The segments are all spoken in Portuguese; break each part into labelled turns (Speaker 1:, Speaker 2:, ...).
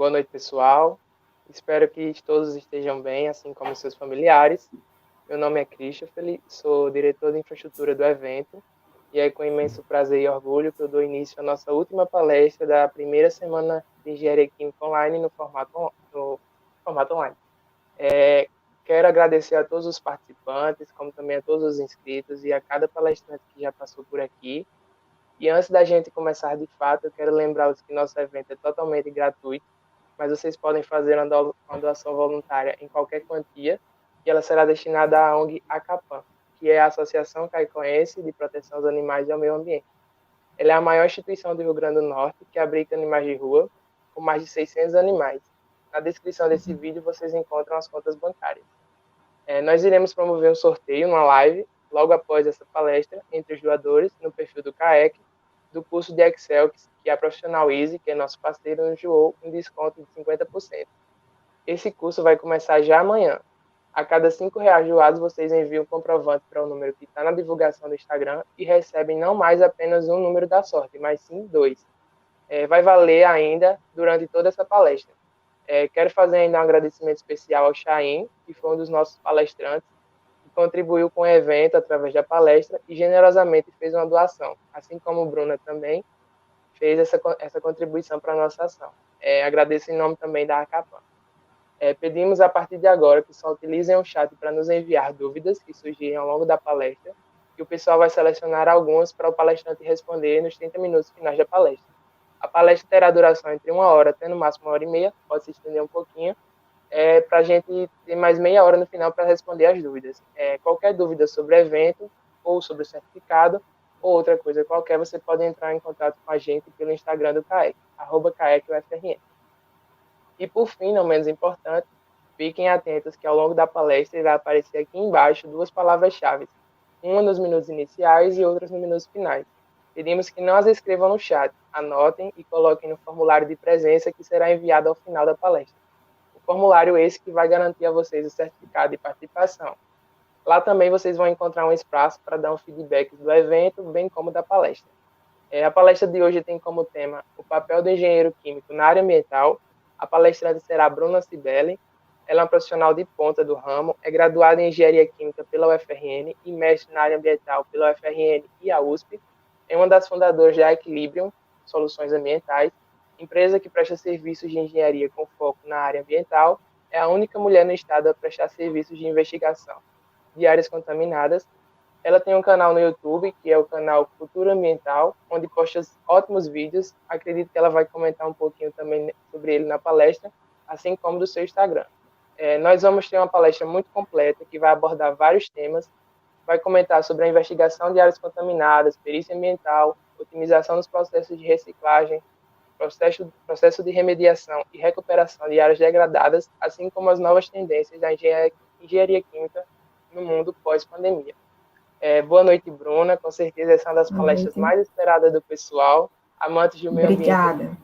Speaker 1: Boa noite, pessoal. Espero que todos estejam bem, assim como seus familiares. Meu nome é Christopher, sou diretor de infraestrutura do evento, e é com imenso prazer e orgulho que eu dou início à nossa última palestra da primeira semana de Engenharia Química Online no formato online. Quero agradecer a todos os participantes, como também a todos os inscritos e a cada palestrante que já passou por aqui. E antes da gente começar de fato, eu quero lembrar-los que nosso evento é totalmente gratuito, mas vocês podem fazer uma doação voluntária em qualquer quantia, e ela será destinada à ONG ACAPAM, que é a Associação Caicoense de Proteção aos Animais e ao Meio Ambiente. Ela é a maior instituição do Rio Grande do Norte que abriga animais de rua, com mais de 600 animais. Na descrição desse vídeo vocês encontram as contas bancárias. Nós iremos promover um sorteio, uma live, logo após essa palestra, entre os doadores, no perfil do CAEC, do curso de Excel, que a Profissional Easy, que é nosso parceiro, nos doou um desconto de 50%. Esse curso vai começar já amanhã. A cada R$ 5 doados, vocês enviam um comprovante para o número que está na divulgação do Instagram e recebem não mais apenas um número da sorte, mas sim 2. Vai valer ainda durante toda essa palestra. Quero fazer ainda um agradecimento especial ao Chaim, que foi um dos nossos palestrantes, que contribuiu com o evento através da palestra e generosamente fez uma doação, assim como Bruna também fez essa contribuição para a nossa ação. Agradeço em nome também da ACAPAM. Pedimos a partir de agora que só utilizem o chat para nos enviar dúvidas que surgirem ao longo da palestra, e o pessoal vai selecionar algumas para o palestrante responder nos 30 minutos finais da palestra. A palestra terá duração entre 1 hora até no máximo 1 hora e meia, pode se estender um pouquinho, para a gente ter mais meia hora no final para responder as dúvidas. Qualquer dúvida sobre o evento, ou sobre o certificado, ou outra coisa qualquer, você pode entrar em contato com a gente pelo Instagram do CAEC, @CAECUFRN. E por fim, não menos importante, fiquem atentos que ao longo da palestra irá aparecer aqui embaixo 2 palavras-chave, uma nos minutos iniciais e outras nos minutos finais. Pedimos que não as escrevam no chat, anotem e coloquem no formulário de presença que será enviado ao final da palestra. O formulário esse que vai garantir a vocês o certificado de participação. Lá também vocês vão encontrar um espaço para dar um feedback do evento, bem como da palestra. A palestra de hoje tem como tema o papel do engenheiro químico na área ambiental. A palestrante será Bruna Cibele. Ela é uma profissional de ponta do ramo, é graduada em Engenharia Química pela UFRN e mestre na área ambiental pela UFRN e a USP. É uma das fundadoras da Equilibrium Soluções Ambientais, empresa que presta serviços de engenharia com foco na área ambiental. É a única mulher no estado a prestar serviços de investigação de áreas contaminadas. Ela tem um canal no YouTube, que é o canal Cultura Ambiental, onde posta ótimos vídeos. Acredito que ela vai comentar um pouquinho também sobre ele na palestra, assim como do seu Instagram. Nós vamos ter uma palestra muito completa, que vai abordar vários temas. Vai comentar sobre a investigação de áreas contaminadas, perícia ambiental, otimização dos processos de reciclagem, processo de remediação e recuperação de áreas degradadas, assim como as novas tendências da engenharia química no mundo pós-pandemia. Boa noite, Bruna. Com certeza essa é uma das palestras mais esperadas do pessoal, amantes do meio ambiente.
Speaker 2: Obrigada.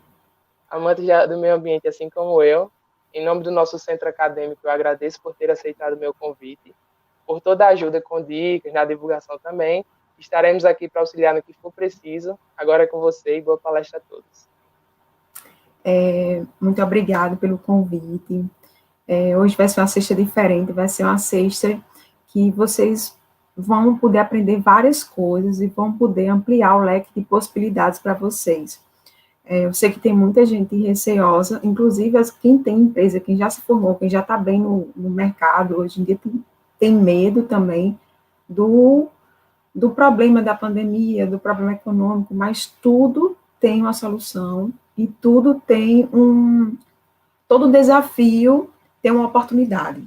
Speaker 1: Amantes do meio ambiente, assim como eu. Em nome do nosso centro acadêmico, eu agradeço por ter aceitado o meu convite, por toda a ajuda com dicas, na divulgação também. Estaremos aqui para auxiliar no que for preciso. Agora é com você e boa palestra a todos.
Speaker 2: Muito obrigada pelo convite. Hoje vai ser uma sexta diferente, vai ser uma sexta que vocês vão poder aprender várias coisas e vão poder ampliar o leque de possibilidades para vocês. Eu sei que tem muita gente receosa, inclusive quem tem empresa, quem já se formou, quem já está bem no mercado, hoje em dia tem medo também do problema da pandemia, do problema econômico, mas tudo tem uma solução e tudo tem todo desafio tem uma oportunidade.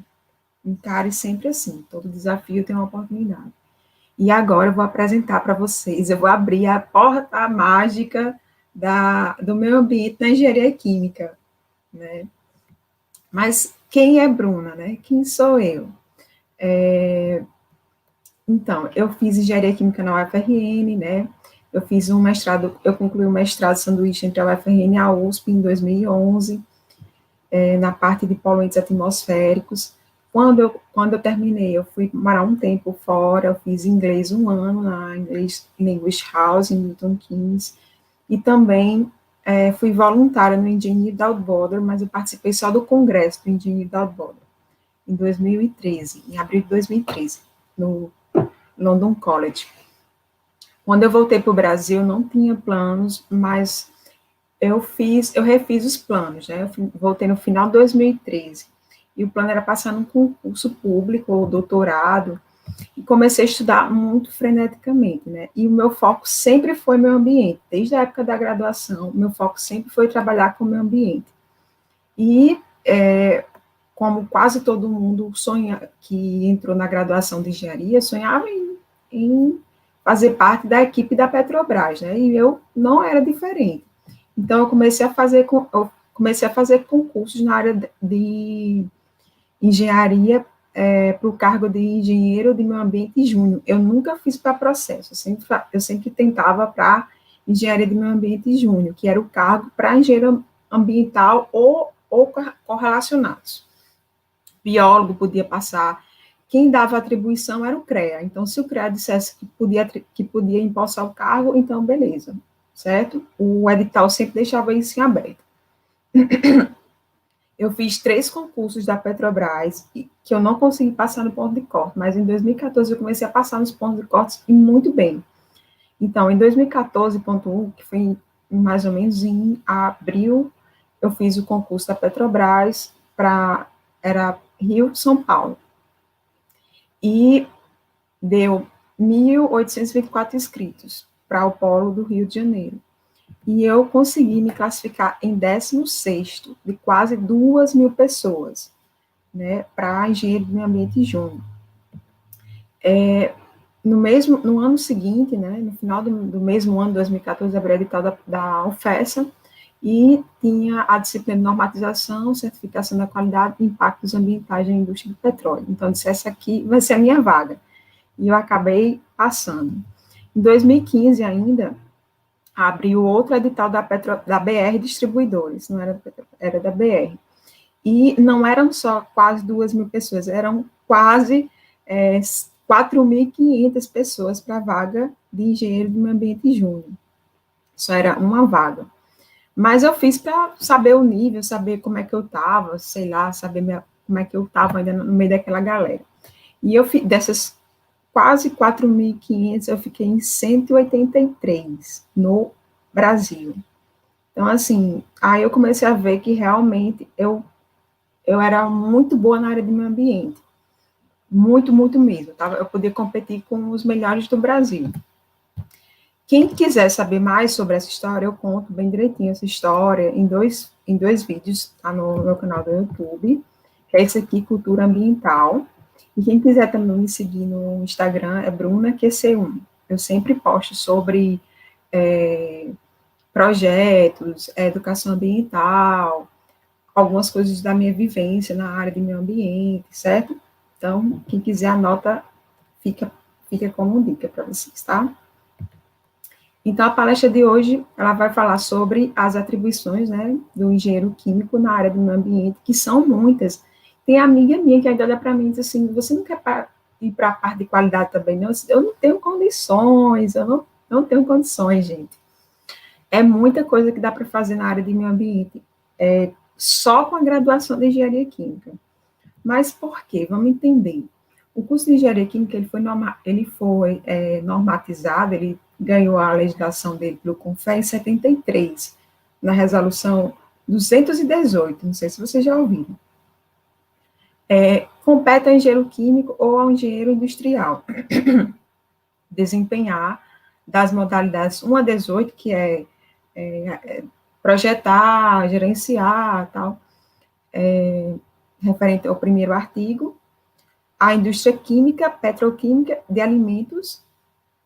Speaker 2: Encare sempre assim, todo desafio tem uma oportunidade. E agora eu vou apresentar para vocês, eu vou abrir a porta mágica do meio ambiente na engenharia química, né? Mas quem é Bruna, né? Quem sou eu? Então, eu fiz engenharia química na UFRN, né? Eu fiz um mestrado, eu concluí um mestrado sanduíche entre a UFRN e a USP em 2011, na parte de poluentes atmosféricos. Quando eu terminei, eu fui morar um tempo fora, eu fiz inglês 1 ano na English House, em Milton Keynes, e também fui voluntária no Engineer Without Border, mas eu participei só do congresso do Engineer Without Border, em 2013, em abril de 2013, no London College. Quando eu voltei para o Brasil, não tinha planos, mas eu refiz os planos, né? Eu voltei no final de 2013, e o plano era passar num concurso público, ou doutorado, e comecei a estudar muito freneticamente, né? E o meu foco sempre foi meu ambiente, desde a época da graduação, meu foco sempre foi trabalhar com o meu ambiente. E, como quase todo mundo que entrou na graduação de engenharia, sonhava em fazer parte da equipe da Petrobras, né? E eu não era diferente. Então, eu comecei a fazer concursos na área de engenharia, para o cargo de engenheiro de meio ambiente júnior. Eu nunca fiz para processo, eu sempre tentava para engenharia de meio ambiente júnior, que era o cargo para engenheiro ambiental ou correlacionados. Biólogo podia passar, quem dava atribuição era o CREA. Então, se o CREA dissesse que podia empossar o cargo, então beleza, certo? O edital sempre deixava isso em aberto. Eu fiz 3 concursos da Petrobras, que eu não consegui passar no ponto de corte, mas em 2014 eu comecei a passar nos pontos de corte e muito bem. Então, em 2014.1, que foi mais ou menos em abril, eu fiz o concurso da Petrobras era Rio, São Paulo. E deu 1.824 inscritos para o polo do Rio de Janeiro. E eu consegui me classificar em 16º, de quase 2.000 pessoas, né, para engenheiro de meio ambiente júnior. No ano seguinte, né, no final do mesmo ano, 2014, abri o edital da UFESA, e tinha a disciplina de normatização, certificação da qualidade e impactos ambientais na indústria do petróleo. Então, eu disse, essa aqui vai ser a minha vaga. E eu acabei passando. Em 2015 ainda, abriu outro edital da BR Distribuidores, não era da BR. E não eram só quase 2.000 pessoas, eram quase 4.500 pessoas para a vaga de engenheiro de meio ambiente júnior. Só era uma vaga. Mas eu fiz para saber o nível, saber como é que eu estava, sei lá, saber como é que eu estava ainda no meio daquela galera. E eu dessas quase 4.500, eu fiquei em 183 no Brasil. Então, assim, aí eu comecei a ver que realmente eu era muito boa na área de meio ambiente. Muito, muito mesmo. Eu podia competir com os melhores do Brasil. Quem quiser saber mais sobre essa história, eu conto bem direitinho essa história em dois vídeos, tá no meu canal do YouTube, que é esse aqui, Cultura Ambiental. E quem quiser também me seguir no Instagram é BrunaQC1. Eu sempre posto sobre projetos, educação ambiental, algumas coisas da minha vivência na área de meio ambiente, certo? Então, quem quiser anota, fica como dica para vocês, tá? Então, a palestra de hoje, ela vai falar sobre as atribuições, né, do engenheiro químico na área do meio ambiente, que são muitas. Tem amiga minha que ainda olha para mim e diz assim, você não quer ir para a parte de qualidade também, não? Eu não tenho condições, eu não tenho condições, gente. É muita coisa que dá para fazer na área de meio ambiente, só com a graduação de engenharia química. Mas por quê? Vamos entender. O curso de engenharia química ele foi normatizado, ele ganhou a legislação dele pelo CONFER em 73, na resolução 218, não sei se vocês já ouviram. Compete ao engenheiro químico ou ao engenheiro industrial desempenhar das modalidades 1 a 18, que é projetar, gerenciar, tal, referente ao primeiro artigo, a indústria química, petroquímica, de alimentos,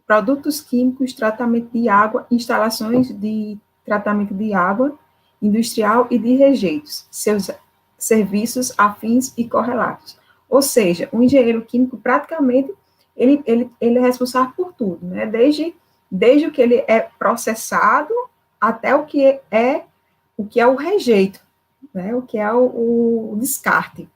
Speaker 2: produtos químicos, tratamento de água, instalações de tratamento de água industrial e de rejeitos, seus serviços afins e correlatos. Ou seja, o engenheiro químico, praticamente, ele é responsável por tudo, né? Desde o que ele é processado até o que é o rejeito, né? O que é o descarte,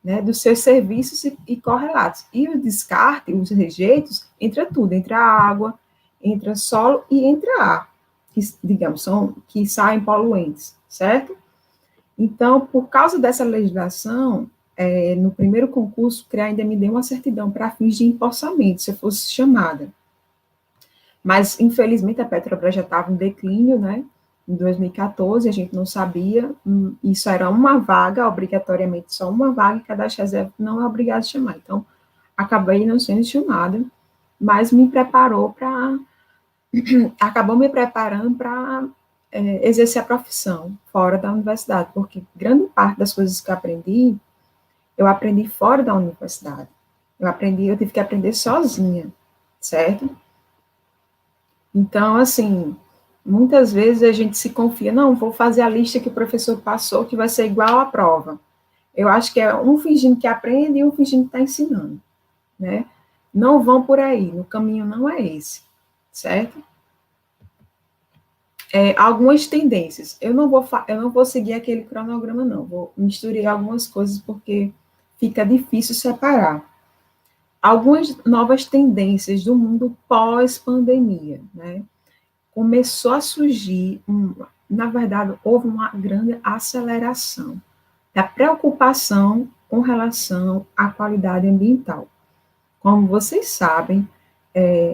Speaker 2: né, dos seus serviços e correlatos. E o descarte, os rejeitos, entra tudo, entra a água, entra solo e entra ar, digamos, que saem poluentes, certo? Então, por causa dessa legislação, no primeiro concurso, o CREA ainda me deu uma certidão para fins de empossamento, se eu fosse chamada. Mas, infelizmente, a Petrobras já estava em declínio, né? Em 2014, a gente não sabia, isso era uma vaga, obrigatoriamente só uma vaga, e cadastro reserva não é obrigado a chamar. Então, acabei não sendo chamada, mas acabou me preparando para exercer a profissão fora da universidade, porque grande parte das coisas que eu aprendi fora da universidade. Eu tive que aprender sozinha, certo? Então, assim, muitas vezes a gente se confia, não, vou fazer a lista que o professor passou, que vai ser igual à prova. Eu acho que é um fingindo que aprende e um fingindo que está ensinando, né? Não vão por aí, no caminho não é esse, certo? Algumas tendências. Eu não vou seguir aquele cronograma, não. Vou misturar algumas coisas porque fica difícil separar. Algumas novas tendências do mundo pós-pandemia, né? Começou a surgir, na verdade, houve uma grande aceleração da preocupação com relação à qualidade ambiental. Como vocês sabem,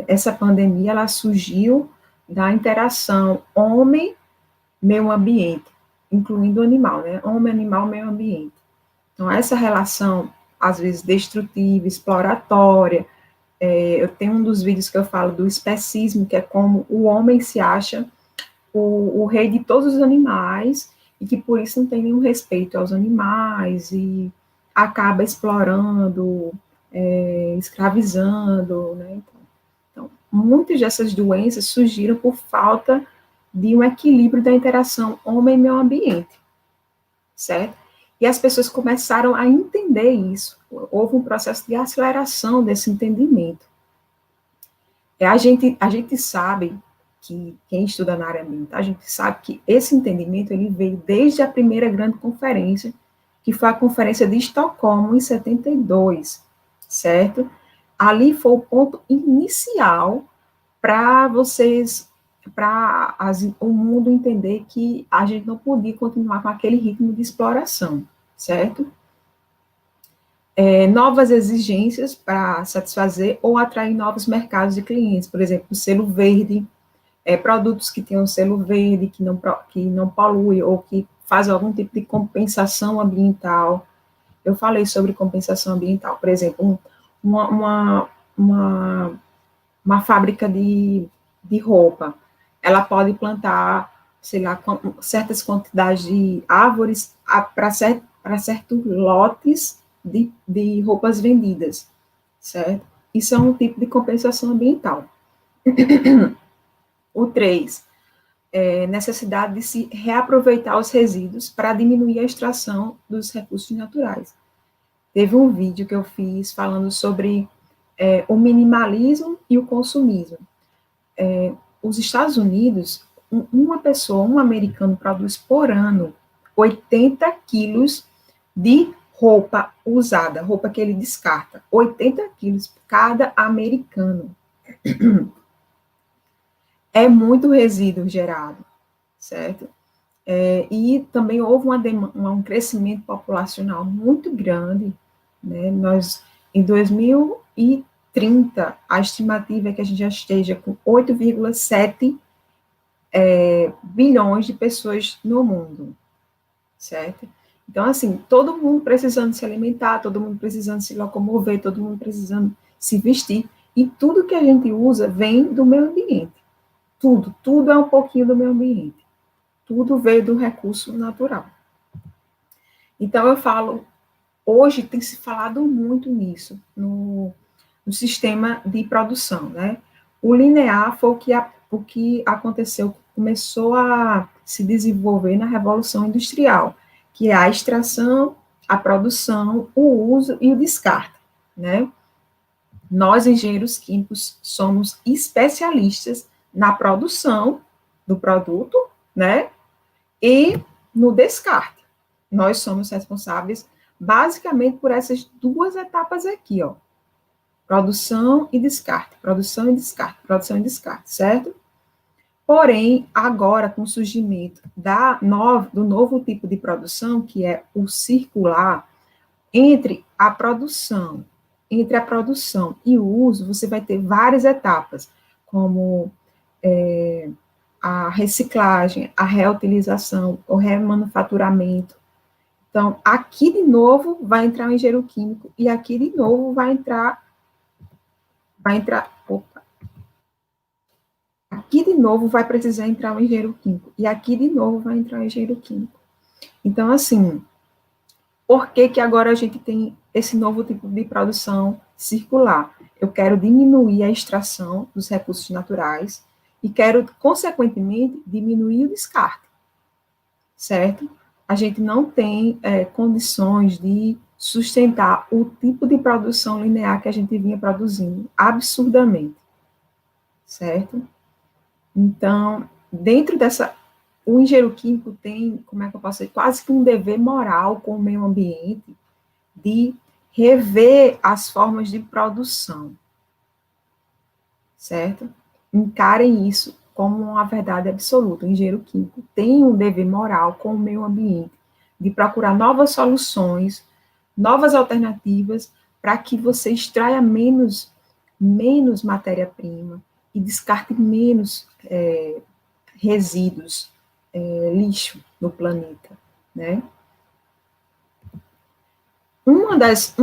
Speaker 2: essa pandemia ela surgiu da interação homem-meio ambiente, incluindo o animal, né? Homem, animal, meio ambiente. Então, essa relação, às vezes, destrutiva, exploratória, eu tenho um dos vídeos que eu falo do especismo, que é como o homem se acha o rei de todos os animais, e que por isso não tem nenhum respeito aos animais, e acaba explorando, escravizando, né? Então, muitas dessas doenças surgiram por falta de um equilíbrio da interação homem-meio ambiente, certo? E as pessoas começaram a entender isso. Houve um processo de aceleração desse entendimento. A gente sabe que quem estuda na área ambiental, a gente sabe que esse entendimento ele veio desde a primeira grande conferência, que foi a Conferência de Estocolmo, em 72, certo? Ali foi o ponto inicial para o mundo entender que a gente não podia continuar com aquele ritmo de exploração, certo? Novas exigências para satisfazer ou atrair novos mercados de clientes, por exemplo, o selo verde, produtos que tenham selo verde, que não polui ou que fazem algum tipo de compensação ambiental. Eu falei sobre compensação ambiental, por exemplo, uma fábrica de roupa, ela pode plantar, sei lá, certas quantidades de árvores para certos lotes de roupas vendidas, certo? Isso é um tipo de compensação ambiental. O 3, necessidade de se reaproveitar os resíduos para diminuir a extração dos recursos naturais. Teve um vídeo que eu fiz falando sobre o minimalismo e o consumismo. Os Estados Unidos, um americano produz por ano 80 quilos de roupa usada, roupa que ele descarta. 80 quilos cada americano. É muito resíduo gerado, certo? E também houve um crescimento populacional muito grande, né? Em 2030, a estimativa é que a gente já esteja com 8,7 bilhões de pessoas no mundo, certo? Então, assim, todo mundo precisando se alimentar, todo mundo precisando se locomover, todo mundo precisando se vestir, e tudo que a gente usa vem do meio ambiente. Tudo é um pouquinho do meio ambiente. Tudo veio do recurso natural. Então, eu falo, hoje tem se falado muito nisso, no sistema de produção, né? O linear foi o que aconteceu, começou a se desenvolver na Revolução Industrial, que é a extração, a produção, o uso e o descarte, né? Nós, engenheiros químicos, somos especialistas na produção do produto, né? E no descarte. Nós somos responsáveis, basicamente, por essas duas etapas aqui, ó. Produção e descarte, produção e descarte, produção e descarte, certo? Porém, agora, com o surgimento do novo tipo de produção, que é o circular, entre a produção e o uso, você vai ter várias etapas, como a reciclagem, a reutilização, o remanufaturamento. Então, aqui de novo vai entrar o engenheiro químico e aqui de novo opa, aqui de novo vai precisar entrar o engenheiro químico e aqui de novo vai entrar o engenheiro químico. Então, assim, por que que agora a gente tem esse novo tipo de produção circular? Eu quero diminuir a extração dos recursos naturais e quero, consequentemente, diminuir o descarte, certo? A gente não tem condições de sustentar o tipo de produção linear que a gente vinha produzindo, absurdamente, certo? Então, dentro dessa, o engenheiro químico tem, como é que eu posso dizer, quase que um dever moral com o meio ambiente de rever as formas de produção, certo? Encarem isso como uma verdade absoluta. O engenheiro químico tem um dever moral com o meio ambiente de procurar novas soluções, novas alternativas para que você extraia menos matéria-prima e descarte menos resíduos, lixo no planeta, né? Uma das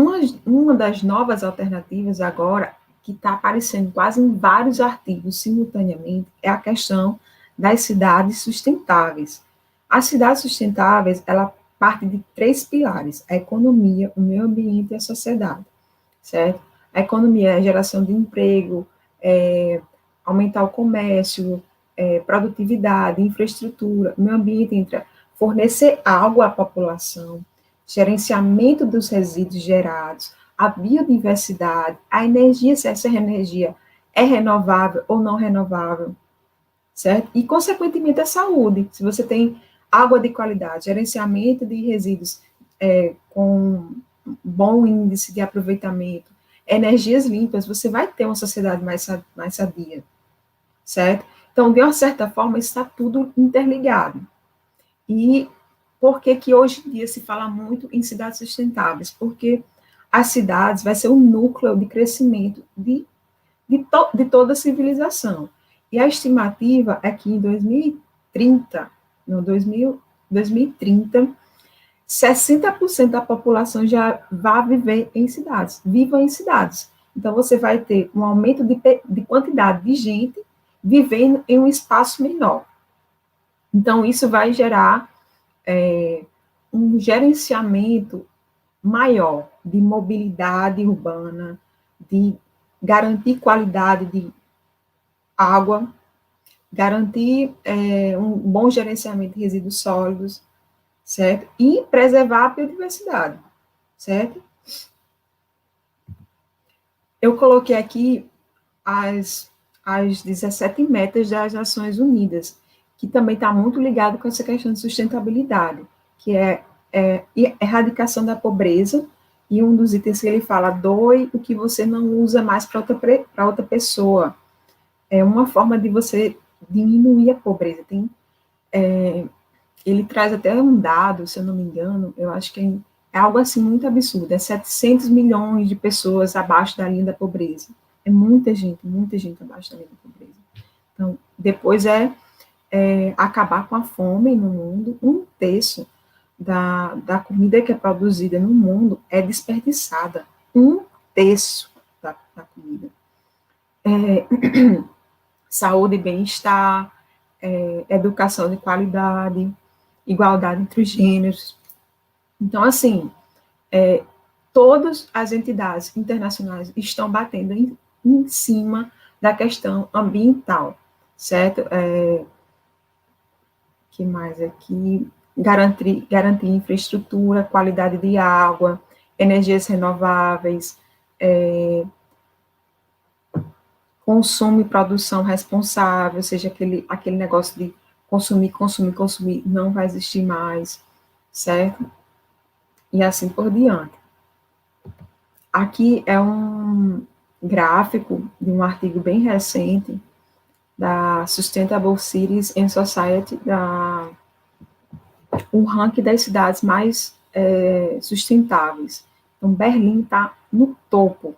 Speaker 2: novas alternativas agora, que está aparecendo quase em vários artigos simultaneamente, é a questão das cidades sustentáveis. As cidades sustentáveis, ela parte de três pilares: a economia, o meio ambiente e a sociedade, certo? A economia é a geração de emprego, aumentar o comércio, produtividade, infraestrutura. O meio ambiente entra fornecer água à população, gerenciamento dos resíduos gerados, a biodiversidade, a energia, se essa energia é renovável ou não renovável, certo? E, consequentemente, a saúde. Se você tem água de qualidade, gerenciamento de resíduos com bom índice de aproveitamento, energias limpas, você vai ter uma sociedade mais sadia, certo? Então, de uma certa forma, está tudo interligado. E por que que hoje em dia se fala muito em cidades sustentáveis? Porque as cidades vai ser o núcleo de crescimento de toda a civilização. E a estimativa é que em 2030, no 2030, 60% da população já vai viver em cidades, viva em cidades. Então, você vai ter um aumento de quantidade de gente vivendo em um espaço menor. Então, isso vai gerar um gerenciamento maior de mobilidade urbana, de garantir qualidade de água, garantir um bom gerenciamento de resíduos sólidos, certo? E preservar a biodiversidade, certo? Eu coloquei aqui as 17 metas das Nações Unidas, que também está muito ligado com essa questão de sustentabilidade, que é erradicação da pobreza, e um dos itens que ele fala, doe o que você não usa mais para outra pessoa. É uma forma de você diminuir a pobreza. Ele traz até um dado, se eu não me engano, eu acho que é algo assim muito absurdo, 700 milhões de pessoas abaixo da linha da pobreza. É muita gente abaixo da linha da pobreza. Então, depois acabar com a fome no mundo. Um terço da comida que é produzida no mundo é desperdiçada. Um terço da comida. Saúde e bem-estar, educação de qualidade, igualdade entre os gêneros. Então, assim, todas as entidades internacionais estão batendo em cima da questão ambiental, certo? Que mais aqui? Garantir infraestrutura, qualidade de água, energias renováveis, consumo e produção responsável, ou seja, aquele negócio de consumir, não vai existir mais, certo? E assim por diante. Aqui é um gráfico de um artigo bem recente da Sustainable Cities and Society, o ranking das cidades mais sustentáveis. Então, Berlim está no topo.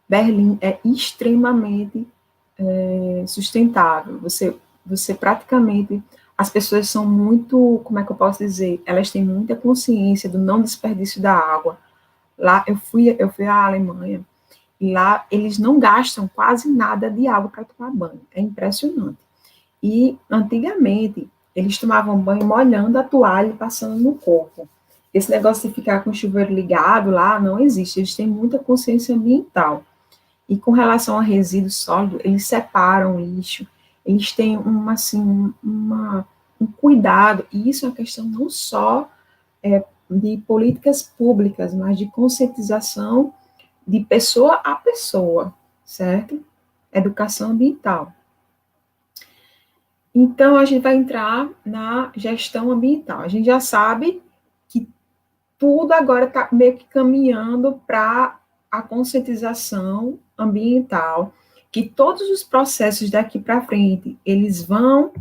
Speaker 2: Berlim é extremamente sustentável. Você praticamente, as pessoas são muito, como é que eu posso dizer? Elas têm muita consciência do não desperdício da água. Lá eu fui à Alemanha e lá eles não gastam quase nada de água para tomar banho. É impressionante. E antigamente eles tomavam banho molhando a toalha e passando no corpo. Esse negócio de ficar com o chuveiro ligado lá não existe. Eles têm muita consciência ambiental. E com relação a resíduo sólido, eles separam o lixo, eles têm um cuidado, e isso é uma questão não só de políticas públicas, mas de conscientização de pessoa a pessoa, certo? Educação ambiental. Então, a gente vai entrar na gestão ambiental. A gente já sabe que tudo agora está meio que caminhando para a conscientização ambiental, que todos os processos daqui para frente, eles vão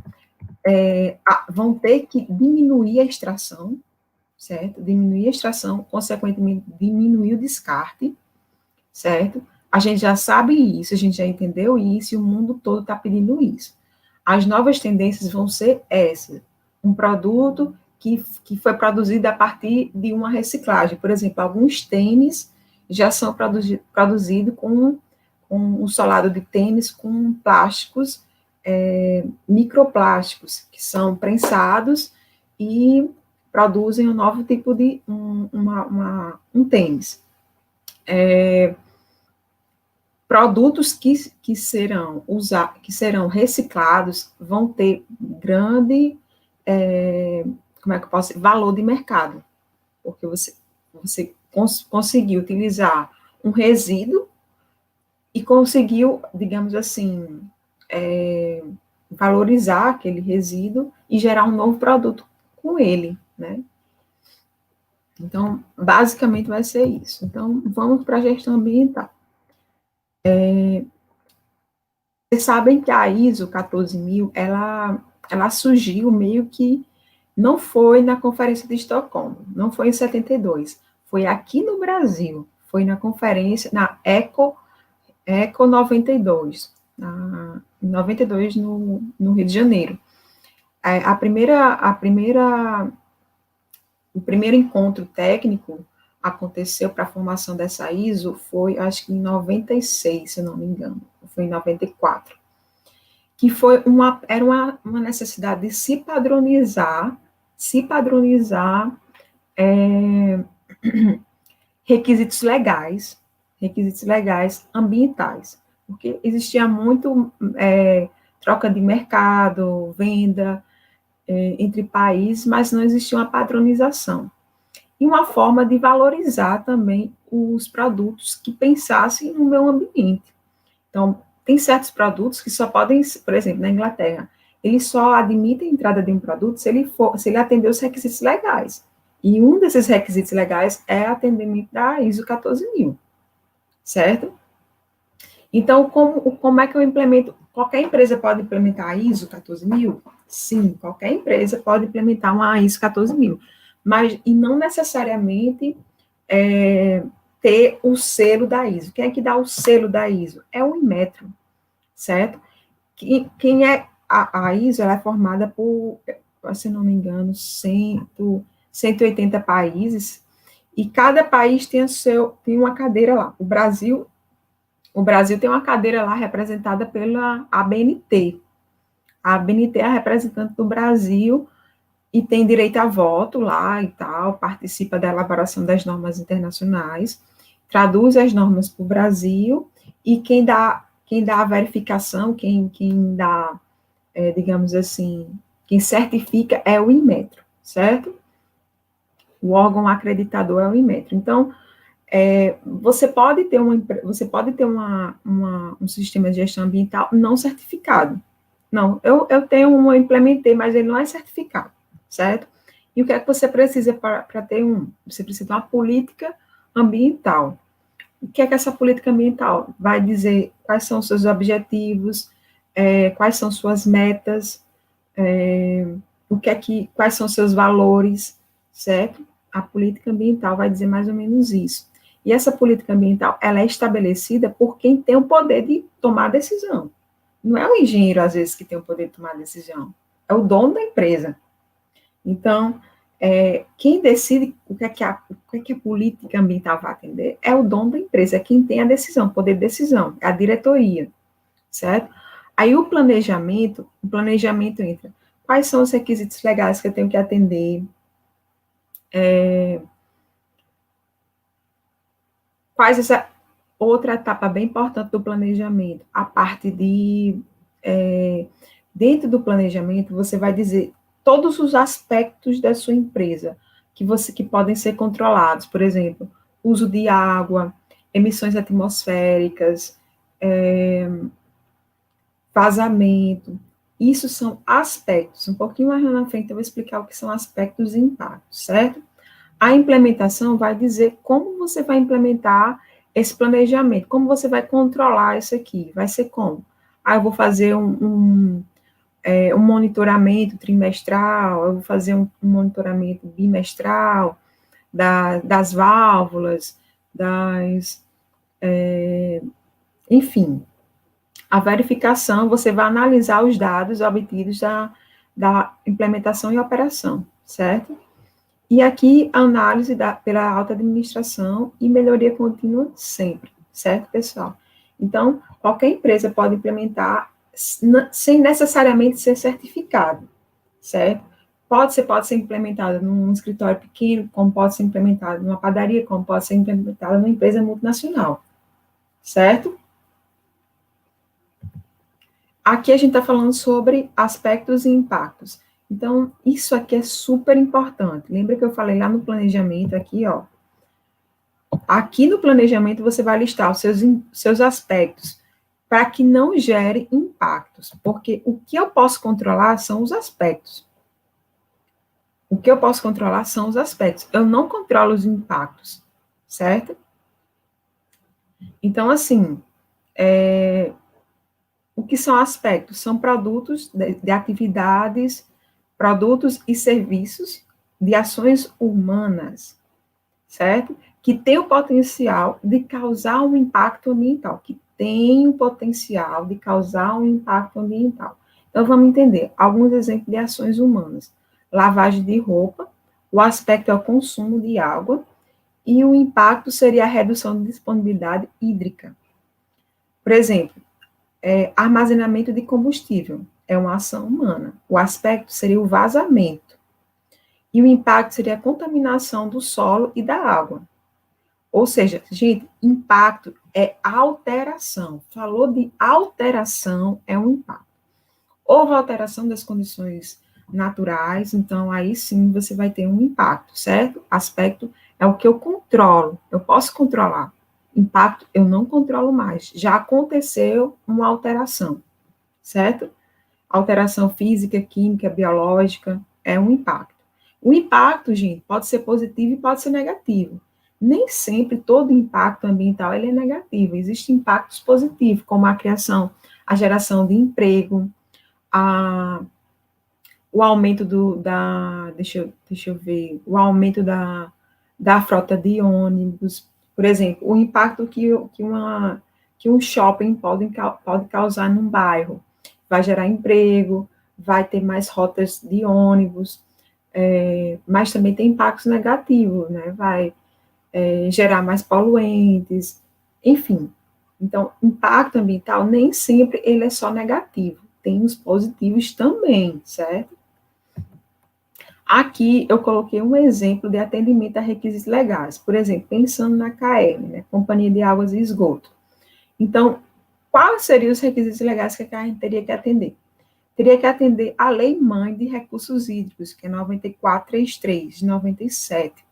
Speaker 2: ter que diminuir a extração, certo? Diminuir a extração, consequentemente, diminuir o descarte, certo? A gente já sabe isso, a gente já entendeu isso, e o mundo todo está pedindo isso. As novas tendências vão ser essas. Um produto que foi produzido a partir de uma reciclagem. Por exemplo, alguns tênis já são produzidos com um solado de tênis com plásticos, microplásticos, que são prensados e produzem um novo tipo de um tênis. Produtos que serão reciclados vão ter grande, como é que eu posso dizer, valor de mercado, porque você conseguiu utilizar um resíduo e conseguiu, digamos assim, valorizar aquele resíduo e gerar um novo produto com ele, né? Então, basicamente vai ser isso. Então, vamos para a gestão ambiental. Vocês sabem que a ISO 14000, ela surgiu meio que, não foi na Conferência de Estocolmo, não foi em 72, foi aqui no Brasil, foi na conferência, na ECO 92, em 92 no Rio de Janeiro. O primeiro encontro técnico aconteceu para a formação dessa ISO foi, acho que em 96, se eu não me engano, foi em 94, que era uma necessidade de se padronizar requisitos legais ambientais, porque existia muito troca de mercado, venda entre países, mas não existia uma padronização. E uma forma de valorizar também os produtos que pensassem no meio ambiente. Então, tem certos produtos que só podem, por exemplo, na Inglaterra, eles só admitem a entrada de um produto se ele atender os requisitos legais. E um desses requisitos legais é atendimento da ISO 14000, certo? Então, como é que eu implemento? Qualquer empresa pode implementar a ISO 14000? Sim, qualquer empresa pode implementar uma ISO 14000, mas e não necessariamente ter o selo da ISO. Quem é que dá o selo da ISO? É o Inmetro, certo? Quem é a ISO? Ela é formada por, se não me engano, 180 países, e cada país tem uma cadeira lá. O Brasil tem uma cadeira lá representada pela ABNT. A ABNT é a representante do Brasil e tem direito a voto lá e tal, participa da elaboração das normas internacionais, traduz as normas para o Brasil, e quem dá a verificação, quem dá, digamos assim, quem certifica é o Inmetro, certo? O órgão acreditador é o Inmetro. Então, você pode ter um sistema de gestão ambiental não certificado. Não, eu implementei, mas ele não é certificado, certo? E o que é que você precisa para ter Você precisa de uma política ambiental. O que é que essa política ambiental vai dizer? Quais são os seus objetivos? quais são suas metas, quais são seus valores, certo? A política ambiental vai dizer mais ou menos isso. E essa política ambiental, ela é estabelecida por quem tem o poder de tomar decisão. Não é o engenheiro, às vezes, que tem o poder de tomar decisão, é o dono da empresa. Então, quem decide o que é que a política ambiental vai atender é o dono da empresa, é quem tem a decisão, o poder de decisão, é a diretoria, certo? Aí o planejamento entra. Quais são os requisitos legais que eu tenho que atender? Quais essa outra etapa bem importante do planejamento? A parte de dentro do planejamento você vai dizer todos os aspectos da sua empresa que podem ser controlados, por exemplo, uso de água, emissões atmosféricas, vazamento. Isso são aspectos. Um pouquinho mais na frente eu vou explicar o que são aspectos e impactos, certo? A implementação vai dizer como você vai implementar esse planejamento, como você vai controlar isso aqui. Vai ser como? Eu vou fazer um monitoramento trimestral, eu vou fazer um monitoramento bimestral das válvulas, enfim. A verificação, você vai analisar os dados obtidos da implementação e operação, certo? E aqui, a análise pela alta administração e melhoria contínua sempre, certo, pessoal? Então, qualquer empresa pode implementar sem necessariamente ser certificado, certo? Pode ser implementada num escritório pequeno, como pode ser implementada numa padaria, como pode ser implementada numa empresa multinacional, certo? Aqui a gente está falando sobre aspectos e impactos. Então, isso aqui é super importante. Lembra que eu falei lá no planejamento, aqui, ó. Aqui no planejamento você vai listar os seus aspectos, para que não gere impactos, porque o que eu posso controlar são os aspectos. O que eu posso controlar são os aspectos. Eu não controlo os impactos, certo? Então, assim, o que são aspectos? São produtos de atividades, produtos e serviços de ações humanas, certo? Que tem o potencial de causar um impacto ambiental, que tem o potencial de causar um impacto ambiental. Então, vamos entender alguns exemplos de ações humanas. Lavagem de roupa, o aspecto é o consumo de água, e o impacto seria a redução de disponibilidade hídrica. Por exemplo, armazenamento de combustível, é uma ação humana. O aspecto seria o vazamento. E o impacto seria a contaminação do solo e da água. Ou seja, gente, impacto é alteração. Falou de alteração, é um impacto. Houve alteração das condições naturais, então aí sim você vai ter um impacto, certo? Aspecto é o que eu controlo, eu posso controlar. Impacto eu não controlo mais. Já aconteceu uma alteração, certo? Alteração física, química, biológica, é um impacto. O impacto, gente, pode ser positivo e pode ser negativo. Nem sempre todo impacto ambiental ele é negativo. Existem impactos positivos, como a criação, a geração de emprego, o aumento deixa eu ver, o aumento da frota de ônibus, por exemplo, o impacto que um shopping pode causar num bairro. Vai gerar emprego, vai ter mais rotas de ônibus, mas também tem impactos negativos, né? Vai gerar mais poluentes, enfim. Então, impacto ambiental nem sempre ele é só negativo, tem os positivos também, certo? Aqui eu coloquei um exemplo de atendimento a requisitos legais, por exemplo, pensando na CAERN, né, Companhia de Águas e Esgoto. Então, quais seriam os requisitos legais que a CAERN teria que atender? Teria que atender a Lei Mãe de Recursos Hídricos, que é 9433, de 97.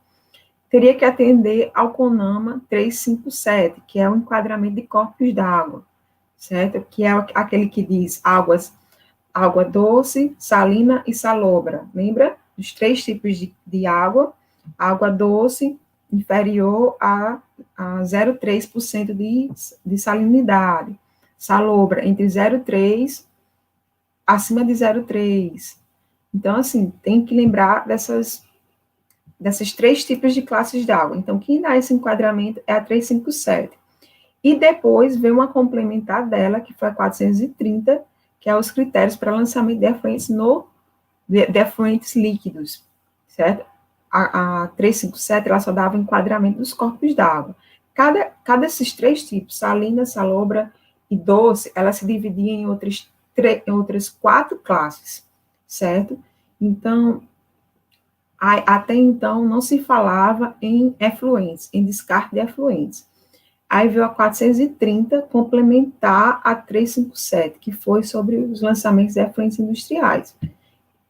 Speaker 2: Teria que atender ao CONAMA 357, que é o enquadramento de corpos d'água, certo? Que é aquele que diz água doce, salina e salobra. Lembra? Os 3 tipos de água. Água doce inferior a 0,3% de salinidade. Salobra entre 0,3% acima de 0,3. Então, assim, tem que lembrar desses três tipos de classes d'água. Então, quem dá esse enquadramento é a 357. E depois vem uma complementar dela, que foi a 430, que é os critérios para lançamento de efluentes de efluentes líquidos, certo? A 357, ela só dava enquadramento dos corpos d'água. Cada desses três tipos, salina, salobra e doce, ela se dividia em outras 4 classes, certo? Então, até então, não se falava em efluentes, em descarte de efluentes. Aí veio a 430 complementar a 357, que foi sobre os lançamentos de efluentes industriais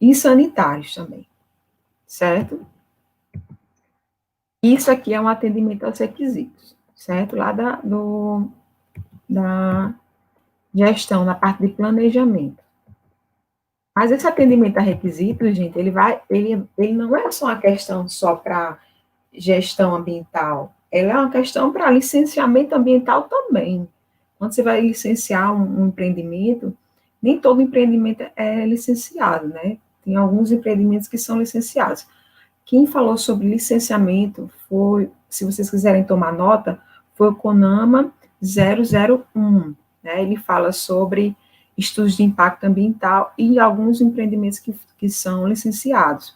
Speaker 2: e sanitários também, certo? Isso aqui é um atendimento aos requisitos, certo? Lá da gestão, na parte de planejamento. Mas esse atendimento a requisitos, gente, ele não é só uma questão só para gestão ambiental, ela é uma questão para licenciamento ambiental também. Quando você vai licenciar um empreendimento, nem todo empreendimento é licenciado, né? Tem alguns empreendimentos que são licenciados. Quem falou sobre licenciamento foi, se vocês quiserem tomar nota, foi o CONAMA 001, né? Ele fala sobre estudos de impacto ambiental e alguns empreendimentos que são licenciados.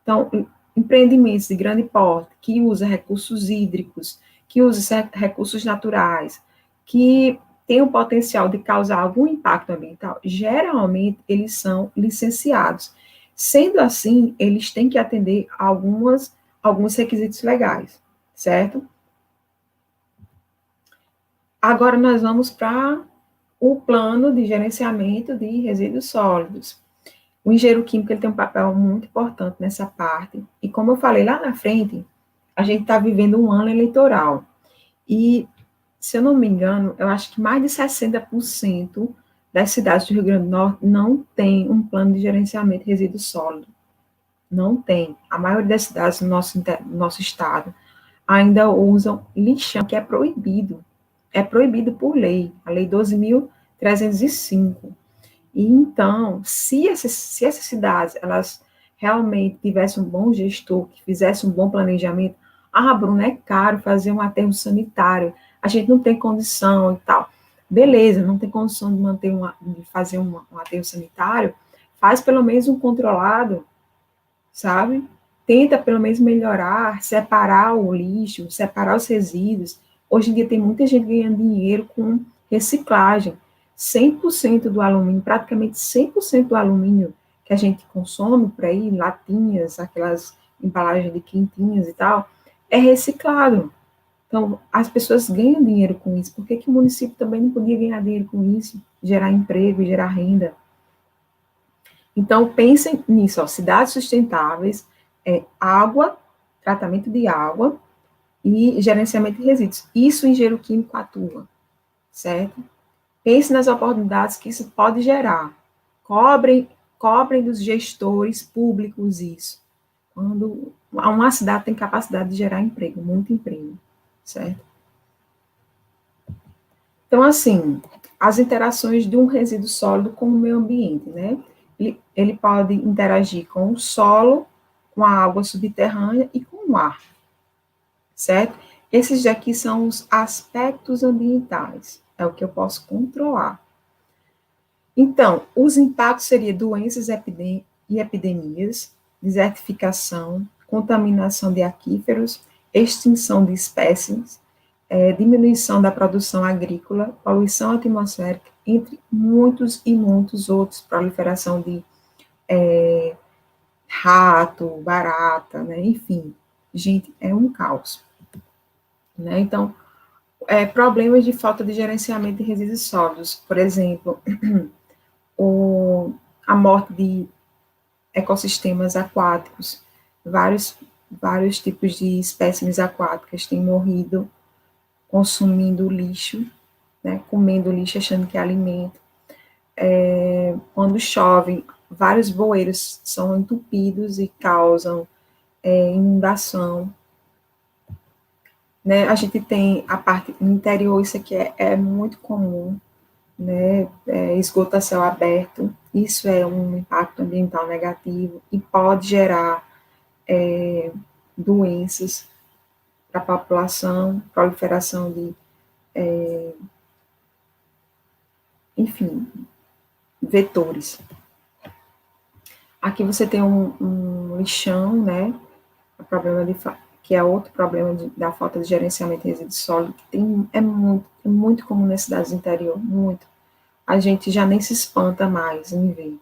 Speaker 2: Então, empreendimentos de grande porte, que usa recursos hídricos, que usa recursos naturais, que tem o potencial de causar algum impacto ambiental, geralmente eles são licenciados. Sendo assim, eles têm que atender a alguns requisitos legais, certo? Agora nós vamos para o plano de gerenciamento de resíduos sólidos. O engenheiro químico ele tem um papel muito importante nessa parte. E como eu falei lá na frente, a gente está vivendo um ano eleitoral. E, se eu não me engano, eu acho que mais de 60% das cidades do Rio Grande do Norte não tem um plano de gerenciamento de resíduo sólido. Não tem. A maioria das cidades do nosso estado ainda usam lixão, que é proibido. É proibido por lei, a Lei 12.305. E então, se essas cidades, elas realmente tivessem um bom gestor, que fizesse um bom planejamento, Bruno, é caro fazer um aterro sanitário, a gente não tem condição e tal. Beleza, não tem condição de fazer um aterro sanitário, faz pelo menos um controlado, sabe? Tenta pelo menos melhorar, separar o lixo, separar os resíduos. Hoje em dia tem muita gente ganhando dinheiro com reciclagem. 100% do alumínio, praticamente 100% do alumínio que a gente consome por aí, latinhas, aquelas embalagens de quentinhas e tal, é reciclado. Então, as pessoas ganham dinheiro com isso. Por que que o município também não podia ganhar dinheiro com isso? Gerar emprego, gerar renda. Então, pensem nisso, ó, cidades sustentáveis, água, tratamento de água e gerenciamento de resíduos. Isso o engenheiro químico atua, certo? Pense nas oportunidades que isso pode gerar. Cobrem dos gestores públicos isso. Quando uma cidade tem capacidade de gerar emprego, muito emprego, certo? Então, assim, as interações de um resíduo sólido com o meio ambiente, né? Ele pode interagir com o solo, com a água subterrânea e com o ar, certo? Esses daqui são os aspectos ambientais, é o que eu posso controlar. Então, os impactos seriam doenças e epidemias, desertificação, contaminação de aquíferos, extinção de espécies, diminuição da produção agrícola, poluição atmosférica, entre muitos e muitos outros, proliferação de rato, barata, né? Enfim, gente, é um caos. Né? Então, problemas de falta de gerenciamento de resíduos sólidos, por exemplo, a morte de ecossistemas aquáticos, vários tipos de espécies aquáticas têm morrido consumindo lixo, né, comendo lixo achando que é alimento. Quando chove, vários bueiros são entupidos e causam inundação. Né? A gente tem a parte no interior, isso aqui é muito comum, né, esgoto a céu aberto, isso é um impacto ambiental negativo e pode gerar doenças para a população, proliferação de, enfim, vetores. Aqui você tem um lixão, né, o problema que é outro problema da falta de gerenciamento de resíduos sólidos, que é muito comum nas cidades do interior, muito. A gente já nem se espanta mais em ver.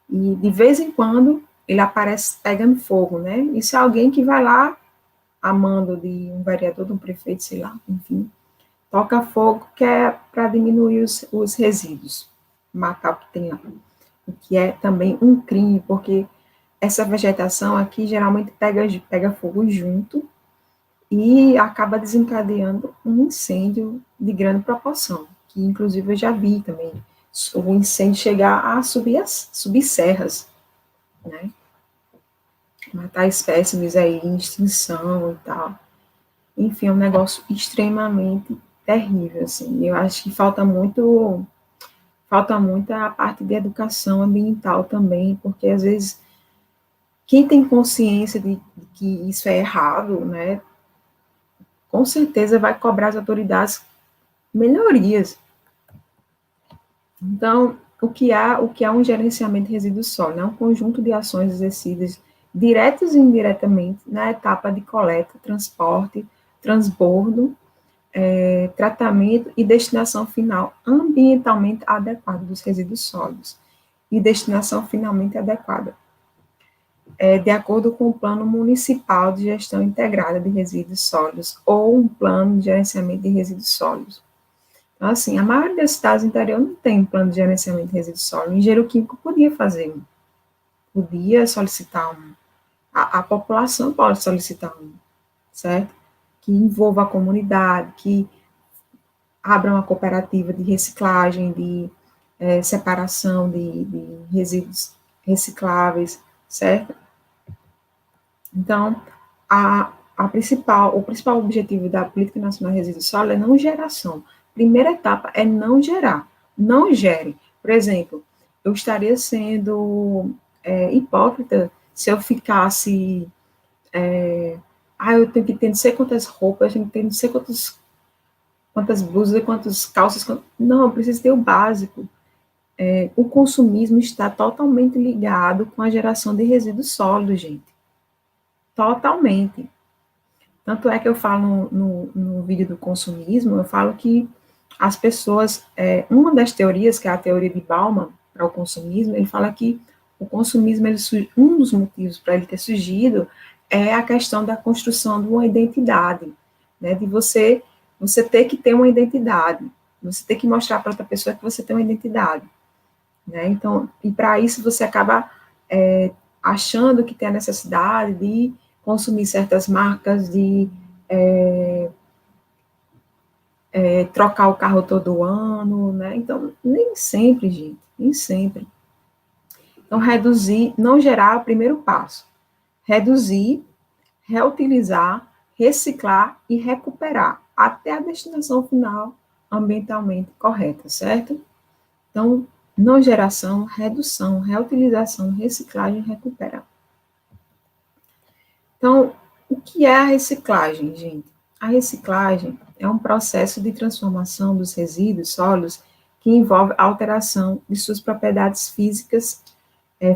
Speaker 2: E de vez em quando ele aparece pegando fogo, né? Isso é alguém que vai lá, a mando de um vereador, de um prefeito, sei lá, enfim, toca fogo que é para diminuir os resíduos, matar o que tem lá. O que é também um crime, porque essa vegetação aqui geralmente pega fogo junto e acaba desencadeando um incêndio de grande proporção, que inclusive eu já vi também o incêndio chegar a subir serras, né? Matar espécimes aí em extinção e tal. Enfim, é um negócio extremamente terrível, assim. Eu acho que falta muito a parte de educação ambiental também, porque às vezes quem tem consciência de que isso é errado, né, com certeza vai cobrar as autoridades melhorias. Então, o que é um gerenciamento de resíduos sólidos? É um conjunto de ações exercidas diretas e indiretamente na etapa de coleta, transporte, transbordo, tratamento e destinação final ambientalmente adequada dos resíduos sólidos e destinação finalmente adequada, de acordo com o Plano Municipal de Gestão Integrada de Resíduos Sólidos ou um Plano de Gerenciamento de Resíduos Sólidos. Então, assim, a maioria das cidades do interior não tem um plano de gerenciamento de resíduos sólidos. O engenheiro químico podia fazer um, podia solicitar um. A população pode solicitar um, certo? Que envolva a comunidade, que abra uma cooperativa de reciclagem, de separação de resíduos recicláveis, certo? Então, o principal objetivo da Política Nacional de Resíduos Sólidos é não geração. Primeira etapa é não gerar. Não gere. Por exemplo, eu estaria sendo hipócrita se eu ficasse. Eu tenho que ter não sei quantas roupas, eu tenho que ter não sei quantas blusas, quantas calças. Não, eu preciso ter o básico. O consumismo está totalmente ligado com a geração de resíduos sólidos, gente. Totalmente. Tanto é que eu falo no vídeo do consumismo, eu falo que as pessoas, uma das teorias, que é a teoria de Bauman para o consumismo, ele fala que o consumismo, um dos motivos para ele ter surgido é a questão da construção de uma identidade, né, de você ter que ter uma identidade, você ter que mostrar para outra pessoa que você tem uma identidade, né, então, e para isso você acaba achando que tem a necessidade de consumir certas marcas, de trocar o carro todo ano, né? Então, nem sempre, gente, nem sempre. Então, reduzir, não gerar é o primeiro passo. Reduzir, reutilizar, reciclar e recuperar até a destinação final ambientalmente correta, certo? Então, não geração, redução, reutilização, reciclagem e recuperar. Então, o que é a reciclagem, gente? A reciclagem é um processo de transformação dos resíduos sólidos que envolve a alteração de suas propriedades físicas,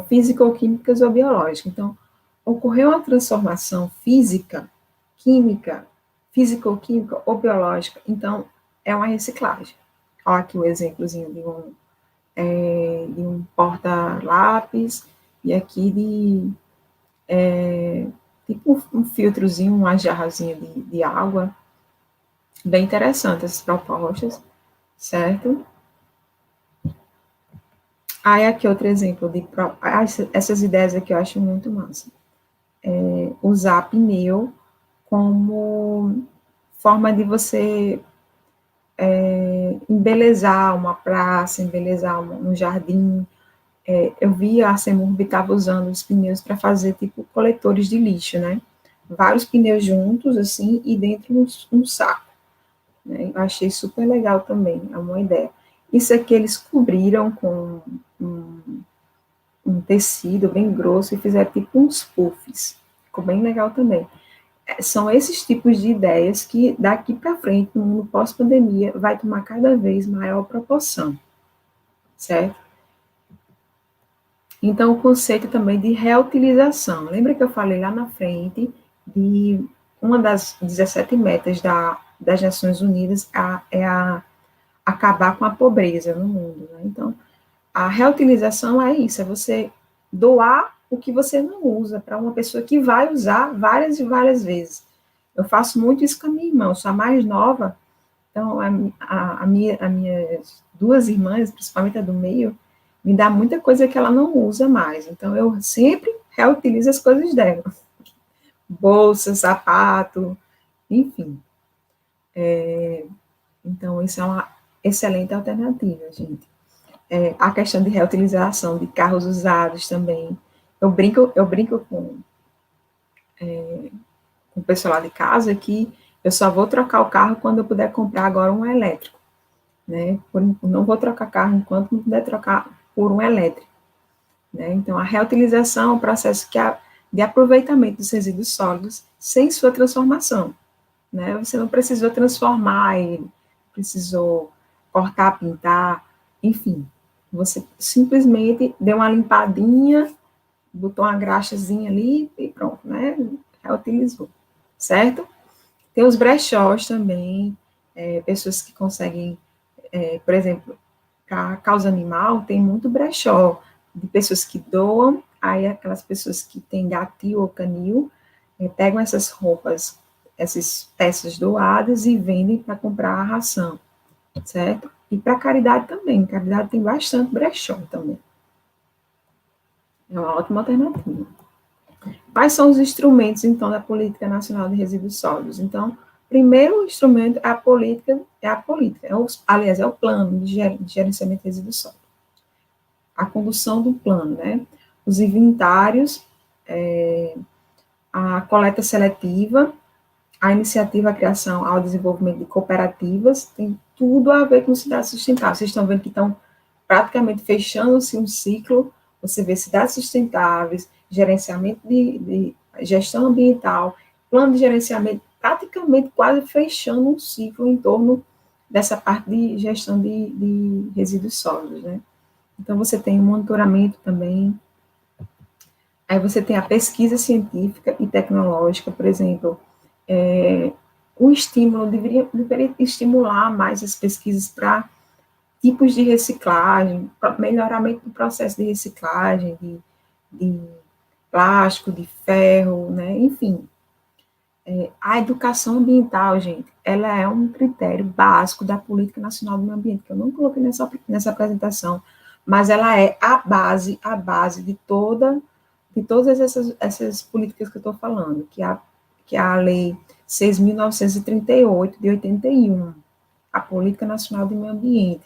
Speaker 2: físico-químicas ou biológicas. Então, ocorreu uma transformação física, química, físico-química ou biológica, então é uma reciclagem. Olha aqui o exemplozinho de um porta-lápis e aqui tipo um filtrozinho, uma jarrazinha de água. Bem interessante essas propostas, certo? Aí aqui outro exemplo essas ideias aqui eu acho muito massa. Usar pneu como forma de você embelezar uma praça, embelezar um jardim. Eu vi a Semurb estava usando os pneus para fazer tipo coletores de lixo, né? Vários pneus juntos, assim, e dentro um saco. Né? Eu achei super legal também, é uma ideia. Isso aqui eles cobriram com um tecido bem grosso e fizeram tipo uns puffs. Ficou bem legal também. São esses tipos de ideias que daqui para frente, no mundo pós-pandemia, vai tomar cada vez maior proporção, certo? Então, o conceito também de reutilização. Lembra que eu falei lá na frente de uma das 17 metas das Nações Unidas é acabar com a pobreza no mundo, né? Então, a reutilização é isso, é você doar o que você não usa para uma pessoa que vai usar várias e várias vezes. Eu faço muito isso com a minha irmã, eu sou a mais nova, então as minhas duas irmãs, principalmente a do meio, me dá muita coisa que ela não usa mais. Então eu sempre reutilizo as coisas dela. Bolsa, sapato, enfim. Então isso é uma excelente alternativa, gente. A questão de reutilização de carros usados também. Eu brinco com o pessoal lá de casa que eu só vou trocar o carro quando eu puder comprar agora um elétrico, né? Não vou trocar carro enquanto não puder trocar por um elétrico, né? Então, a reutilização é um processo de aproveitamento dos resíduos sólidos sem sua transformação, né? Você não precisou transformar ele, precisou cortar, pintar, enfim. Você simplesmente deu uma limpadinha, botou uma graxazinha ali e pronto, né? Reutilizou, certo? Tem os brechós também, pessoas que conseguem, por exemplo, para causa animal, tem muito brechó, de pessoas que doam, aí aquelas pessoas que têm gatil ou canil, pegam essas roupas, essas peças doadas e vendem para comprar a ração, certo? E para caridade também, caridade tem bastante brechó também. É uma ótima alternativa. Quais são os instrumentos, então, da Política Nacional de Resíduos Sólidos? Então, primeiro instrumento é a política, aliás, é o plano de gerenciamento de resíduos sólidos. A condução do plano, né? Os inventários, a coleta seletiva, a iniciativa, a criação ao desenvolvimento de cooperativas, tem tudo a ver com cidades sustentáveis. Vocês estão vendo que estão praticamente fechando-se um ciclo, você vê cidades sustentáveis, gerenciamento de gestão ambiental, plano de gerenciamento, praticamente quase fechando um ciclo em torno dessa parte de gestão de resíduos sólidos, né? Então, você tem o monitoramento também, aí você tem a pesquisa científica e tecnológica, por exemplo, o estímulo deveria estimular mais as pesquisas para tipos de reciclagem, melhoramento do processo de reciclagem, de plástico, de ferro, né? Enfim. A educação ambiental, gente, ela é um critério básico da Política Nacional do Meio Ambiente, que eu não coloquei nessa apresentação, mas ela é a base de todas essas políticas que eu estou falando, que é a Lei 6.938, de 81, a Política Nacional do Meio Ambiente.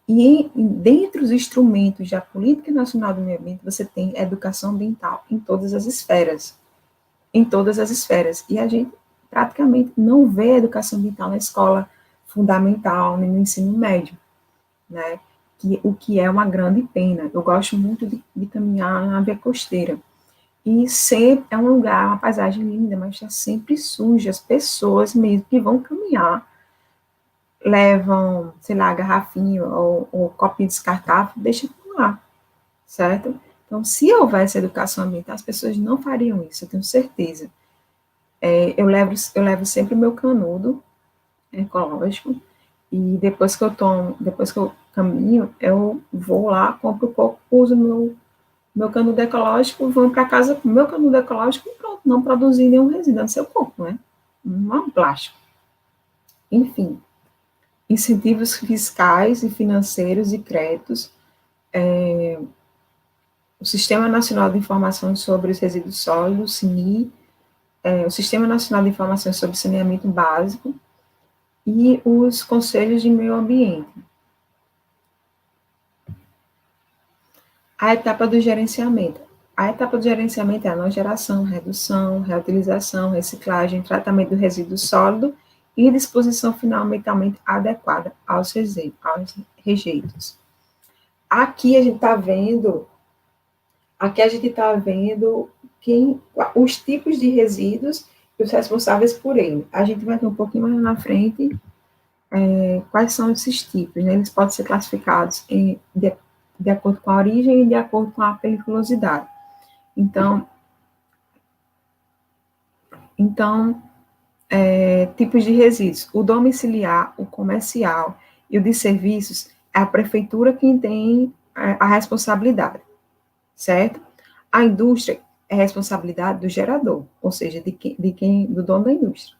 Speaker 2: E dentre os instrumentos da Política Nacional do Meio Ambiente, você tem a educação ambiental em todas as esferas. Em todas as esferas. E a gente praticamente não vê a educação ambiental na escola fundamental, nem no ensino médio, né? O que é uma grande pena. Eu gosto muito de caminhar na via costeira. E sempre é um lugar, uma paisagem linda, mas está sempre suja. As pessoas mesmo que vão caminhar levam, sei lá, garrafinha ou copinho descartável, deixa por lá, certo? Então, se houvesse educação ambiental, as pessoas não fariam isso, eu tenho certeza. Eu levo sempre o meu canudo ecológico, e depois que eu caminho, eu vou lá, compro o coco, uso meu canudo ecológico, vou para casa com o meu canudo ecológico e pronto, não produzir nenhum resíduo no seu corpo, né? Não é um plástico. Enfim, incentivos fiscais e financeiros e créditos, o Sistema Nacional de Informações sobre os Resíduos Sólidos, SINI, o Sistema Nacional de Informações sobre Saneamento Básico e os Conselhos de Meio Ambiente. A etapa do gerenciamento. A etapa do gerenciamento é a não geração, redução, reutilização, reciclagem, tratamento do resíduo sólido e disposição final ambientalmente adequada aos rejeitos. Aqui a gente está vendo os tipos de resíduos e os responsáveis por ele. A gente vai ter um pouquinho mais na frente quais são esses tipos, né? Eles podem ser classificados de acordo com a origem e de acordo com a periculosidade. Então tipos de resíduos. O domiciliar, o comercial e o de serviços é a prefeitura quem tem a responsabilidade, certo? A indústria é responsabilidade do gerador, ou seja, do dono da indústria,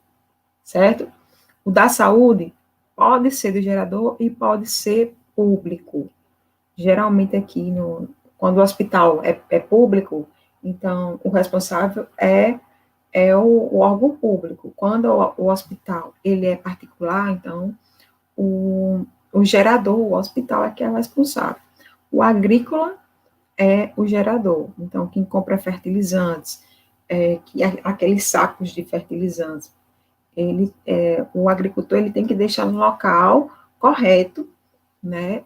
Speaker 2: certo? O da saúde pode ser do gerador e pode ser público. Geralmente aqui, quando o hospital é público, então o responsável é o órgão público. Quando o hospital ele é particular, então o gerador, o hospital é que é o responsável. O agrícola é o gerador. Então, quem compra fertilizantes, aqueles sacos de fertilizantes, o agricultor ele tem que deixar no local correto, né?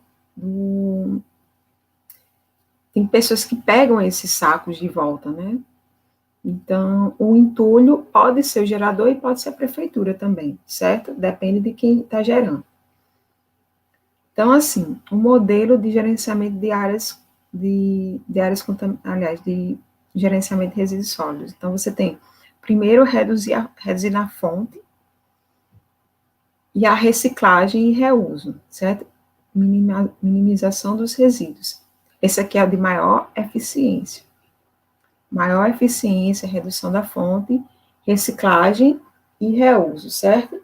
Speaker 2: Tem pessoas que pegam esses sacos de volta, né? Então, o entulho pode ser o gerador e pode ser a prefeitura também, certo? Depende de quem está gerando. Então, assim, o modelo de gerenciamento de áreas de gerenciamento de resíduos sólidos. Então, você tem, primeiro, reduzir na fonte e a reciclagem e reuso, certo? Minimização dos resíduos. Esse aqui é o de maior eficiência. Maior eficiência, redução da fonte, reciclagem e reuso, certo?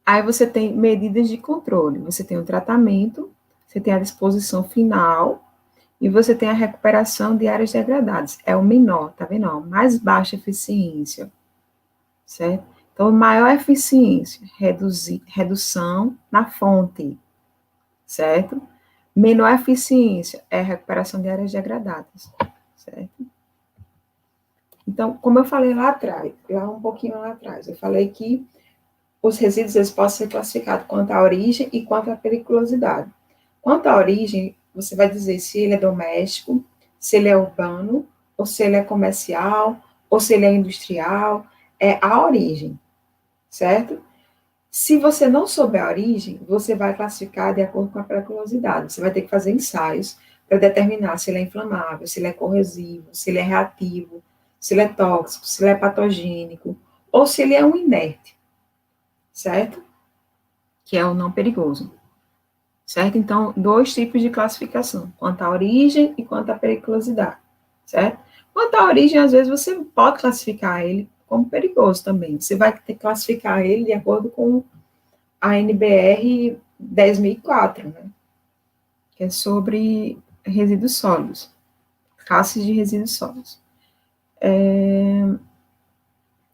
Speaker 2: Aí você tem medidas de controle, você tem o tratamento, você tem a disposição final e você tem a recuperação de áreas degradadas. É o menor, tá vendo? Mais baixa eficiência, certo? Então, maior eficiência, redução na fonte, certo? Menor eficiência é a recuperação de áreas degradadas, certo? Então, como eu falei lá atrás, um pouquinho lá atrás, eu falei que os resíduos eles podem ser classificados quanto à origem e quanto à periculosidade. Quanto à origem, você vai dizer se ele é doméstico, se ele é urbano, ou se ele é comercial, ou se ele é industrial, é a origem, certo? Se você não souber a origem, você vai classificar de acordo com a periculosidade. Você vai ter que fazer ensaios para determinar se ele é inflamável, se ele é corrosivo, se ele é reativo, se ele é tóxico, se ele é patogênico, ou se ele é um inerte, certo? Que é o não perigoso, certo? Então, dois tipos de classificação, quanto à origem e quanto à periculosidade, certo? Quanto à origem, às vezes você pode classificar ele como perigoso também. Você vai ter que classificar ele de acordo com a NBR 10.004, né? Que é sobre resíduos sólidos, classes de resíduos sólidos.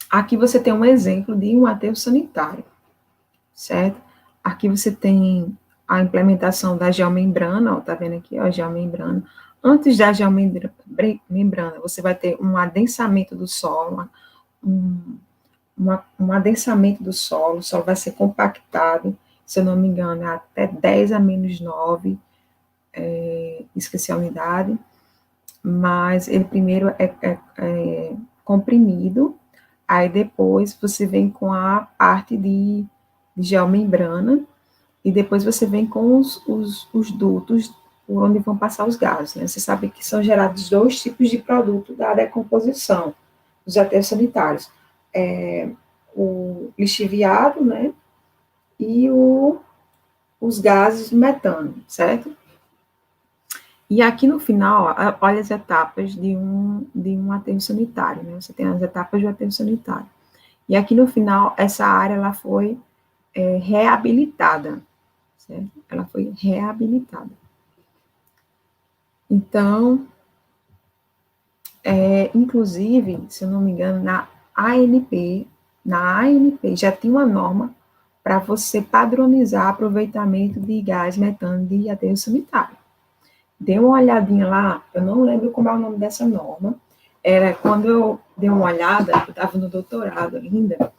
Speaker 2: Aqui você tem um exemplo de um aterro sanitário, certo? Aqui você tem a implementação da geomembrana, ó, tá vendo aqui, ó, a geomembrana. Antes da geomembrana, você vai ter um adensamento do solo, um adensamento do solo, o solo vai ser compactado, se eu não me engano, é até 10 a menos 9, esqueci a unidade, mas ele primeiro é comprimido, aí depois você vem com a parte de geomembrana, e depois você vem com os dutos por onde vão passar os gases, né? Você sabe que são gerados dois tipos de produto da decomposição dos aterros sanitários. O lixiviado, né? E os gases metano, certo? E aqui no final, ó, olha as etapas de um aterro sanitário, né? Você tem as etapas do aterro sanitário. E aqui no final, essa área ela foi reabilitada, certo? Ela foi reabilitada. Então, inclusive, se eu não me engano, na ANP já tinha uma norma para você padronizar aproveitamento de gás metano de aterro sanitário. Dê uma olhadinha lá, eu não lembro como é o nome dessa norma, era quando eu dei uma olhada, eu estava no doutorado ainda,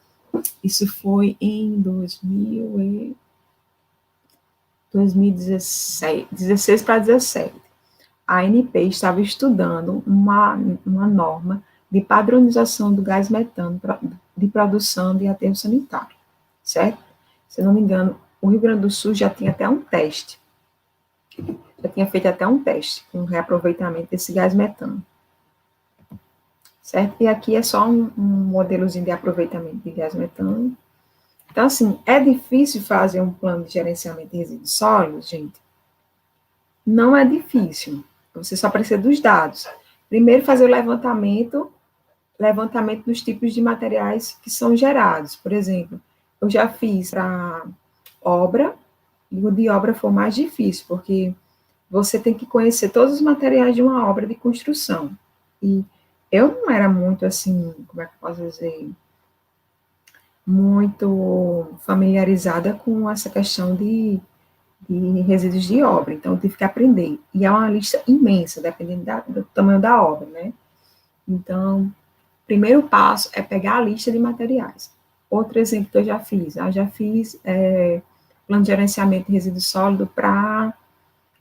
Speaker 2: Isso foi em 2016, 16 para 17. A ANP estava estudando uma norma de padronização do gás metano de produção de aterro sanitário, certo? Se não me engano, o Rio Grande do Sul já tinha até um teste, já tinha feito até um teste com reaproveitamento desse gás metano, certo? E aqui é só um modelozinho de aproveitamento de gás metano. Então, assim, é difícil fazer um plano de gerenciamento de resíduos sólidos, gente? Não é difícil. Você só precisa dos dados. Primeiro, fazer o levantamento dos tipos de materiais que são gerados. Por exemplo, eu já fiz para obra, e o de obra foi mais difícil, porque você tem que conhecer todos os materiais de uma obra de construção. E eu não era muito assim, como é que eu posso dizer, muito familiarizada com essa questão de resíduos de obra, então eu tive que aprender. E é uma lista imensa, dependendo do tamanho da obra, né? Então, primeiro passo é pegar a lista de materiais. Outro exemplo que eu já fiz plano de gerenciamento de resíduo sólido para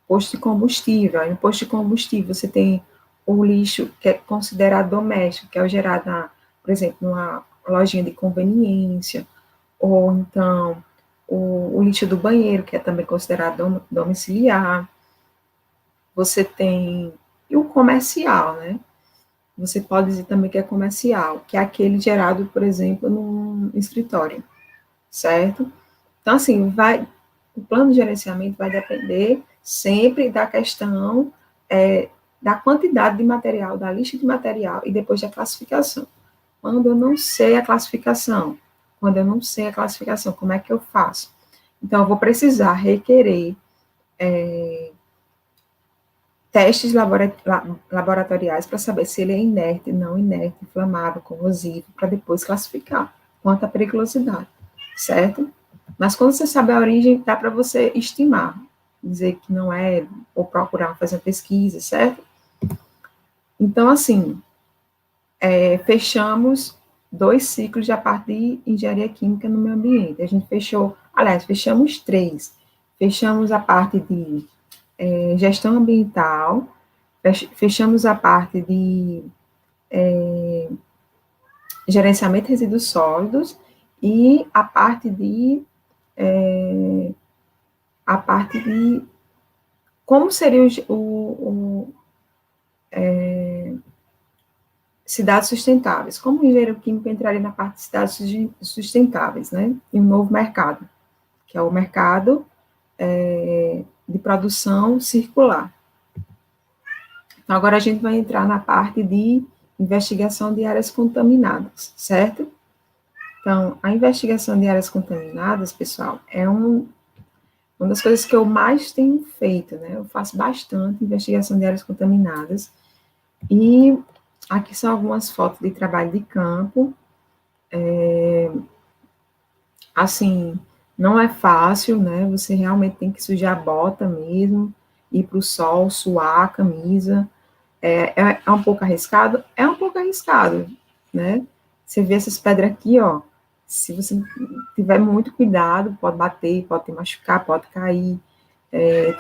Speaker 2: posto de combustível. Aí no posto de combustível você tem o lixo que é considerado doméstico, que é o gerado, por exemplo, numa lojinha de conveniência, ou então o lixo do banheiro, que é também considerado domiciliar. Você tem e o comercial, né? Você pode dizer também que é comercial, que é aquele gerado, por exemplo, num escritório, certo? Então, assim, o plano de gerenciamento vai depender sempre da questão da quantidade de material, da lista de material e depois da classificação. Quando eu não sei a classificação, como é que eu faço? Então, eu vou precisar requerer testes laboratoriais para saber se ele é inerte, não inerte, inflamável, corrosivo, para depois classificar quanto à periculosidade, certo? Mas quando você sabe a origem, dá para você estimar, dizer que não é, ou procurar fazer uma pesquisa, certo? Então, assim, fechamos 2 ciclos da parte de engenharia química no meio ambiente. A gente fechamos 3. Fechamos a parte de gestão ambiental, fechamos a parte de gerenciamento de resíduos sólidos e a parte de como seria cidades sustentáveis. Como o engenheiro químico entraria na parte de cidades sustentáveis, né? E um novo mercado, que é o mercado de produção circular. Então, agora a gente vai entrar na parte de investigação de áreas contaminadas, certo? Então, a investigação de áreas contaminadas, pessoal, é uma das coisas que eu mais tenho feito, né? Eu faço bastante investigação de áreas contaminadas. E aqui são algumas fotos de trabalho de campo. Assim, não é fácil, né? Você realmente tem que sujar a bota mesmo, ir para o sol, suar a camisa. É um pouco arriscado? É um pouco arriscado, né? Você vê essas pedras aqui, ó. Se você tiver muito cuidado, pode bater, pode te machucar, pode cair.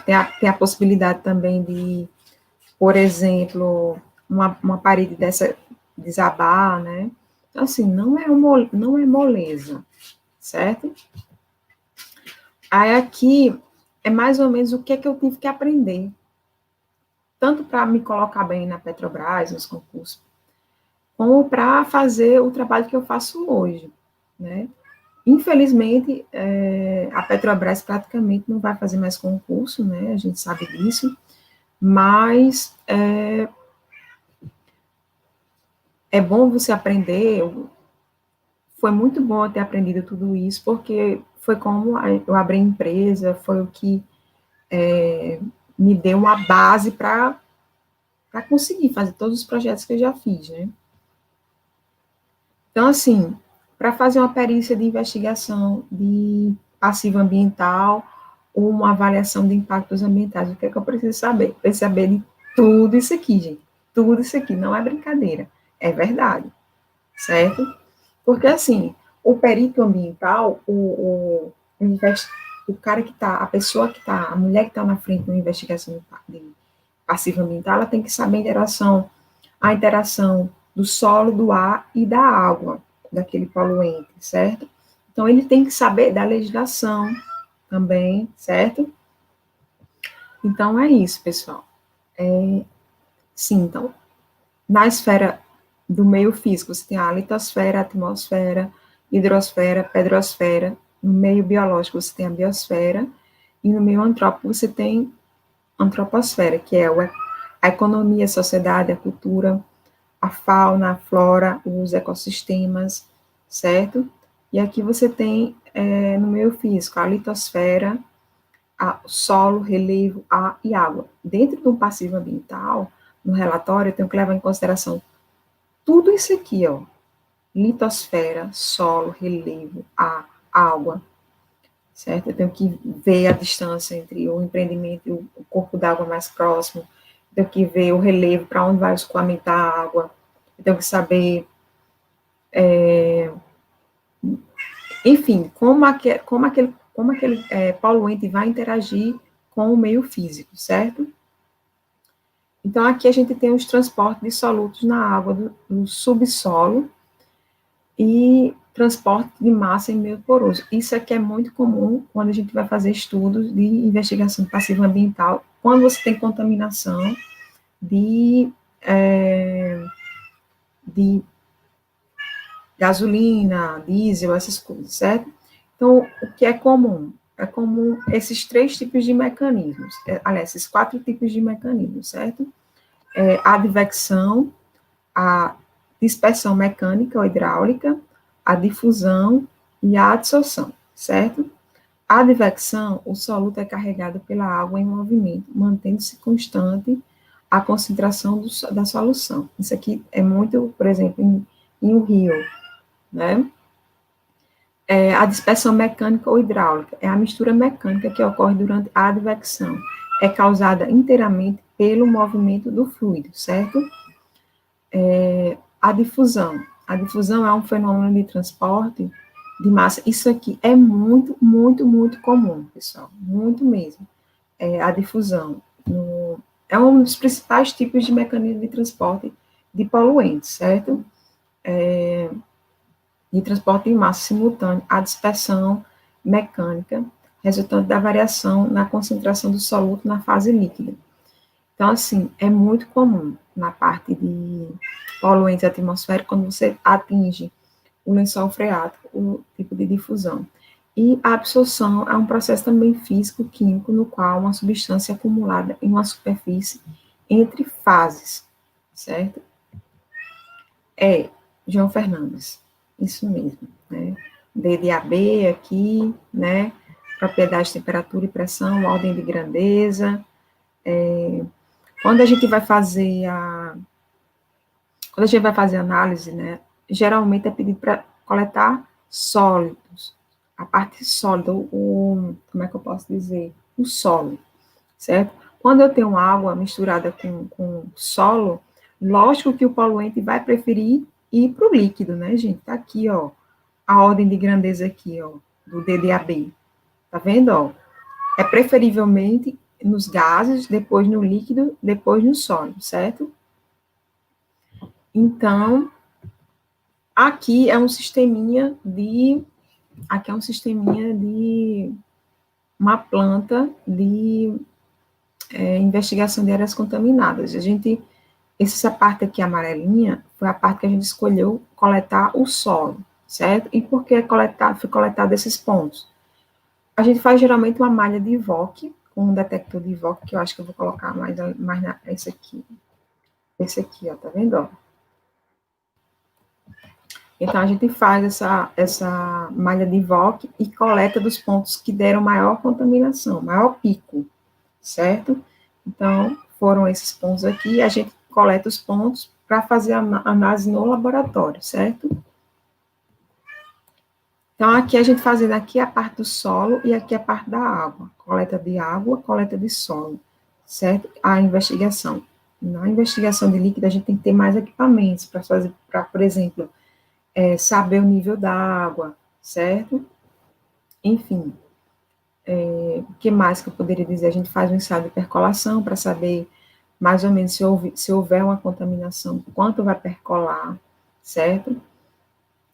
Speaker 2: Tem a possibilidade também de, por exemplo, uma parede dessa desabar, né? Então, assim, não é moleza, certo? Aí aqui é mais ou menos o que é que eu tive que aprender, tanto para me colocar bem na Petrobras, nos concursos, como para fazer o trabalho que eu faço hoje, né? Infelizmente, a Petrobras praticamente não vai fazer mais concurso, né? A gente sabe disso, mas é bom você aprender. Foi muito bom eu ter aprendido tudo isso, porque foi como eu abri a empresa, foi o que me deu uma base para conseguir fazer todos os projetos que eu já fiz, né? Então, assim, para fazer uma perícia de investigação de passivo ambiental ou uma avaliação de impactos ambientais, o que é que eu preciso saber? Preciso saber de tudo isso aqui, gente. Tudo isso aqui, não é brincadeira, é verdade, certo? Porque, assim, o perito ambiental, o cara que está, a pessoa que está, a mulher que está na frente de uma investigação de passiva ambiental, ela tem que saber a interação do solo, do ar e da água, daquele poluente, certo? Então, ele tem que saber da legislação também, certo? Então, é isso, pessoal. Sim, então, na esfera do meio físico, você tem a litosfera, a atmosfera, hidrosfera, pedrosfera. No meio biológico, você tem a biosfera. E no meio antrópico, você tem a antroposfera, que é a economia, a sociedade, a cultura, a fauna, a flora, os ecossistemas, certo? E aqui você tem, no meio físico, a litosfera, solo, relevo, ar e água. Dentro do passivo ambiental, no relatório, eu tenho que levar em consideração tudo isso aqui, ó. Litosfera, solo, relevo, ar, água, certo? Eu tenho que ver a distância entre o empreendimento e o corpo d'água mais próximo. Eu tenho que ver o relevo, para onde vai o escoamento da água. Eu tenho que saber, enfim, como aquele poluente vai interagir com o meio físico, certo? Então, aqui a gente tem os transportes de solutos na água do subsolo e transporte de massa em meio poroso. Isso aqui é muito comum quando a gente vai fazer estudos de investigação passiva ambiental, quando você tem contaminação de gasolina, diesel, essas coisas, certo? Então, o que é comum? É comum esses 3 tipos de mecanismos, aliás, esses 4 tipos de mecanismos, certo? A advecção, a dispersão mecânica ou hidráulica, a difusão e a adsorção, certo? A advecção, o soluto é carregado pela água em movimento, mantendo-se constante a concentração da solução. Isso aqui é muito, por exemplo, em um rio, né? A dispersão mecânica ou hidráulica é a mistura mecânica que ocorre durante a advecção. É causada inteiramente pelo movimento do fluido, certo? A difusão. A difusão é um fenômeno de transporte de massa. Isso aqui é muito, muito, muito comum, pessoal. Muito mesmo. A difusão. É um dos principais tipos de mecanismo de transporte de poluentes, certo? De transporte de massa simultâneo, a dispersão mecânica, resultante da variação na concentração do soluto na fase líquida. Então, assim, é muito comum na parte de poluentes atmosféricos, quando você atinge o lençol freático, o tipo de difusão. E a absorção é um processo também físico-químico, no qual uma substância é acumulada em uma superfície entre fases, certo? João Fernandes, isso mesmo, né? D de AB aqui, né? Propriedade de temperatura e pressão, ordem de grandeza. Quando a gente vai fazer análise, né? Geralmente é pedido para coletar sólidos, a parte sólida, como é que eu posso dizer? O solo, certo? Quando eu tenho água misturada com solo, lógico que o poluente vai preferir ir para o líquido, né, gente? Tá aqui, ó, a ordem de grandeza aqui, ó, do DDAB. Tá vendo, ó? É preferivelmente nos gases, depois no líquido, depois no sólido, certo? Então, aqui é um sisteminha de uma planta de investigação de áreas contaminadas. Essa parte aqui amarelinha foi a parte que a gente escolheu coletar o solo, certo? E por que foi coletado esses pontos? A gente faz geralmente uma malha de IVOC, com um detector de IVOC, que eu acho que eu vou colocar mais esse aqui. Esse aqui, ó, tá vendo? Ó? Então, a gente faz essa malha de IVOC e coleta dos pontos que deram maior contaminação, maior pico, certo? Então, foram esses pontos aqui, a gente coleta os pontos para fazer a análise no laboratório, certo? Então, aqui a gente fazendo aqui a parte do solo e aqui a parte da água. Coleta de água, coleta de solo, certo? A investigação. Na investigação de líquido, a gente tem que ter mais equipamentos para fazer, por exemplo, saber o nível da água, certo? Enfim, o que mais que eu poderia dizer? A gente faz um ensaio de percolação para saber mais ou menos se houver uma contaminação, quanto vai percolar, certo?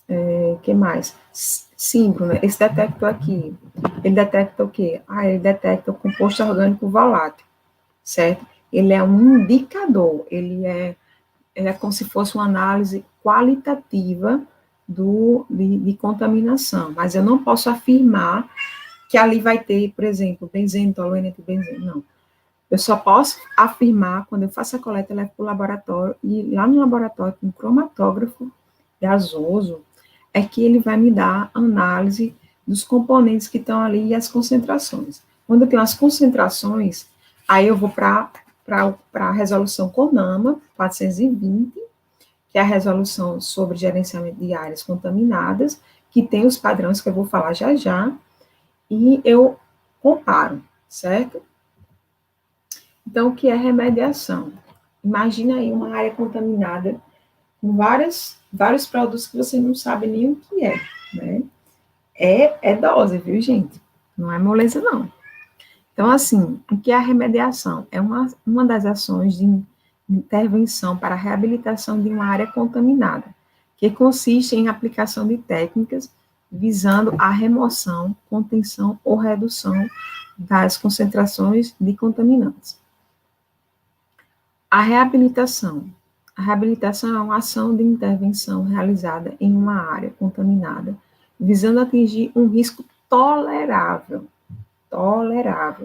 Speaker 2: O que mais? Símbolo, né? Esse detector aqui, ele detecta o quê? Ele detecta o composto orgânico volátil, certo? Ele é um indicador, ele é como se fosse uma análise qualitativa de contaminação, mas eu não posso afirmar que ali vai ter, por exemplo, benzeno, tolueneto, benzeno, não. Eu só posso afirmar quando eu faço a coleta, eu levo para o laboratório, e lá no laboratório, com um cromatógrafo gasoso, é que ele vai me dar análise dos componentes que estão ali e as concentrações. Quando eu tenho as concentrações, aí eu vou para a resolução CONAMA 420, que é a resolução sobre gerenciamento de áreas contaminadas, que tem os padrões que eu vou falar já já, e eu comparo, certo? Então, o que é remediação? Imagina aí uma área contaminada com vários produtos que você não sabe nem o que é, né? É dose, viu, gente? Não é moleza, não. Então, assim, o que é a remediação? É uma das ações de intervenção para a reabilitação de uma área contaminada, que consiste em aplicação de técnicas visando a remoção, contenção ou redução das concentrações de contaminantes. A reabilitação. A reabilitação é uma ação de intervenção realizada em uma área contaminada, visando atingir um risco tolerável,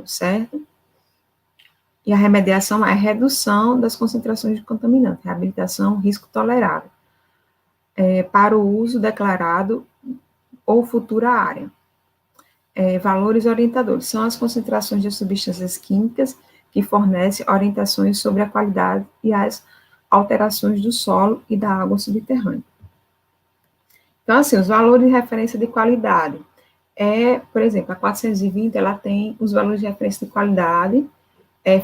Speaker 2: certo? E a remediação é a redução das concentrações de contaminantes. Reabilitação, risco tolerável, para o uso declarado ou futura área. Valores orientadores são as concentrações de substâncias químicas que fornecem orientações sobre a qualidade e as alterações do solo e da água subterrânea. Então, assim, os valores de referência de qualidade. Por exemplo, a 420, ela tem os valores de referência de qualidade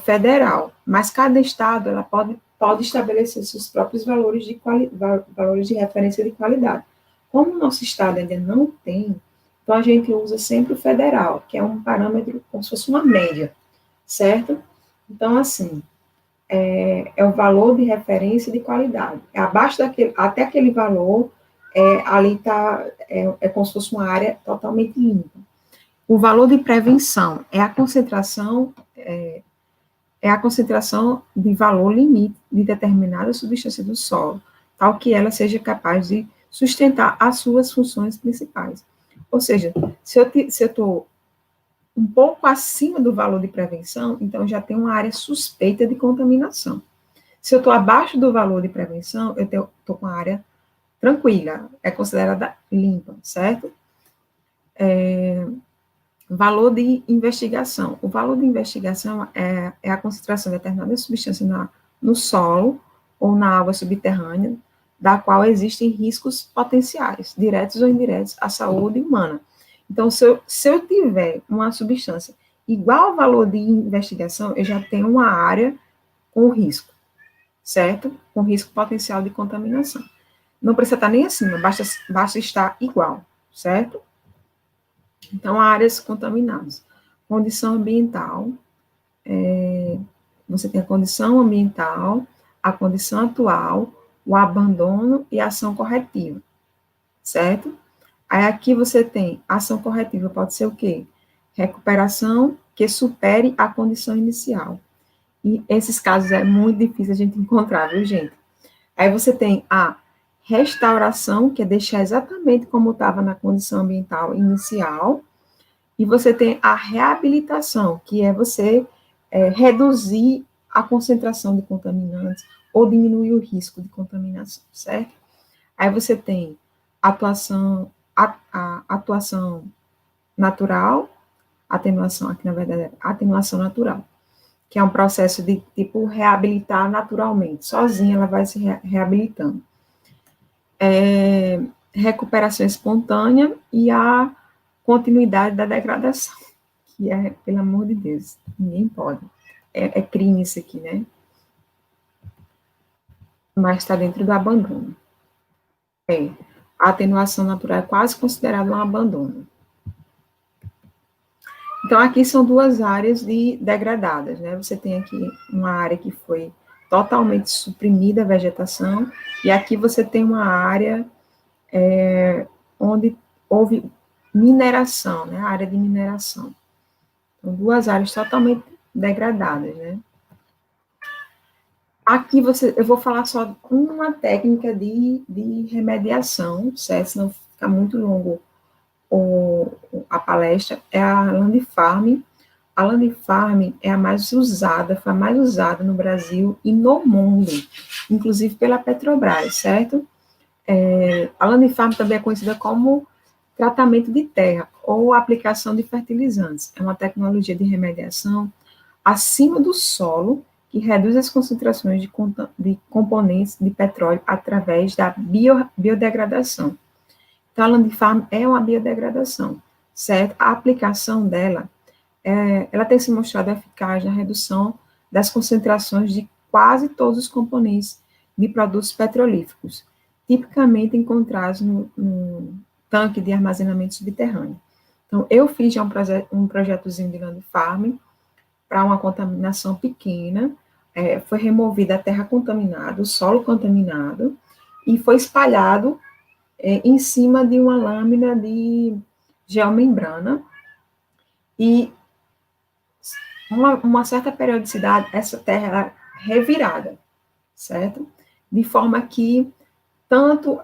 Speaker 2: federal, mas cada estado ela pode estabelecer seus próprios valores de referência de qualidade. Como o nosso estado ainda não tem, então a gente usa sempre o federal, que é um parâmetro como se fosse uma média, certo? Então, assim, é o valor de referência de qualidade. Abaixo daquele, até aquele valor, ali está, como se fosse uma área totalmente limpa. O valor de prevenção é a concentração de valor limite de determinada substância do solo, tal que ela seja capaz de sustentar as suas funções principais. Ou seja, se eu estou um pouco acima do valor de prevenção, então já tem uma área suspeita de contaminação. Se eu estou abaixo do valor de prevenção, eu estou com a área tranquila, é considerada limpa, certo? Valor de investigação. O valor de investigação é a concentração de determinada substância no solo ou na água subterrânea, da qual existem riscos potenciais, diretos ou indiretos, à saúde humana. Então, se eu tiver uma substância igual ao valor de investigação, eu já tenho uma área com risco, certo? Com risco potencial de contaminação. Não precisa estar nem acima, basta estar igual, certo? Então, áreas contaminadas. Condição ambiental, você tem a condição ambiental, a condição atual, o abandono e a ação corretiva, certo? Aí aqui você tem ação corretiva, pode ser o quê? Recuperação que supere a condição inicial. E esses casos é muito difícil a gente encontrar, viu, gente? Aí você tem a restauração, que é deixar exatamente como estava na condição ambiental inicial, e você tem a reabilitação, que é você reduzir a concentração de contaminantes ou diminuir o risco de contaminação, certo? Aí você tem a atuação natural, atenuação, aqui na verdade é atenuação natural, que é um processo de, tipo, reabilitar naturalmente, sozinha ela vai se reabilitando. Recuperação espontânea e a continuidade da degradação, que é, pelo amor de Deus, ninguém pode. É crime isso aqui, né? Mas está dentro do abandono. a atenuação natural é quase considerada um abandono. Então, aqui são duas áreas degradadas, né? Você tem aqui uma área que foi totalmente suprimida a vegetação, e aqui você tem uma área onde houve mineração, né? A área de mineração. Então, duas áreas totalmente degradadas, né? Aqui eu vou falar só uma técnica de remediação, certo? Senão fica muito longo a palestra, é a Land Farm. A Land Farm é a mais usada, foi a mais usada no Brasil e no mundo, inclusive pela Petrobras, certo? A Land Farm também é conhecida como tratamento de terra ou aplicação de fertilizantes. É uma tecnologia de remediação acima do solo que reduz as concentrações de componentes de petróleo através da biodegradação. Então, a Land Farm é uma biodegradação, certo? A aplicação dela, ela tem se mostrado eficaz na redução das concentrações de quase todos os componentes de produtos petrolíferos, tipicamente encontrados no tanque de armazenamento subterrâneo. Então, eu fiz já um projetozinho de Land Farm para uma contaminação pequena, foi removida a terra contaminada, o solo contaminado, e foi espalhado em cima de uma lâmina de geomembrana, e uma certa periodicidade, essa terra era revirada, certo? De forma que tanto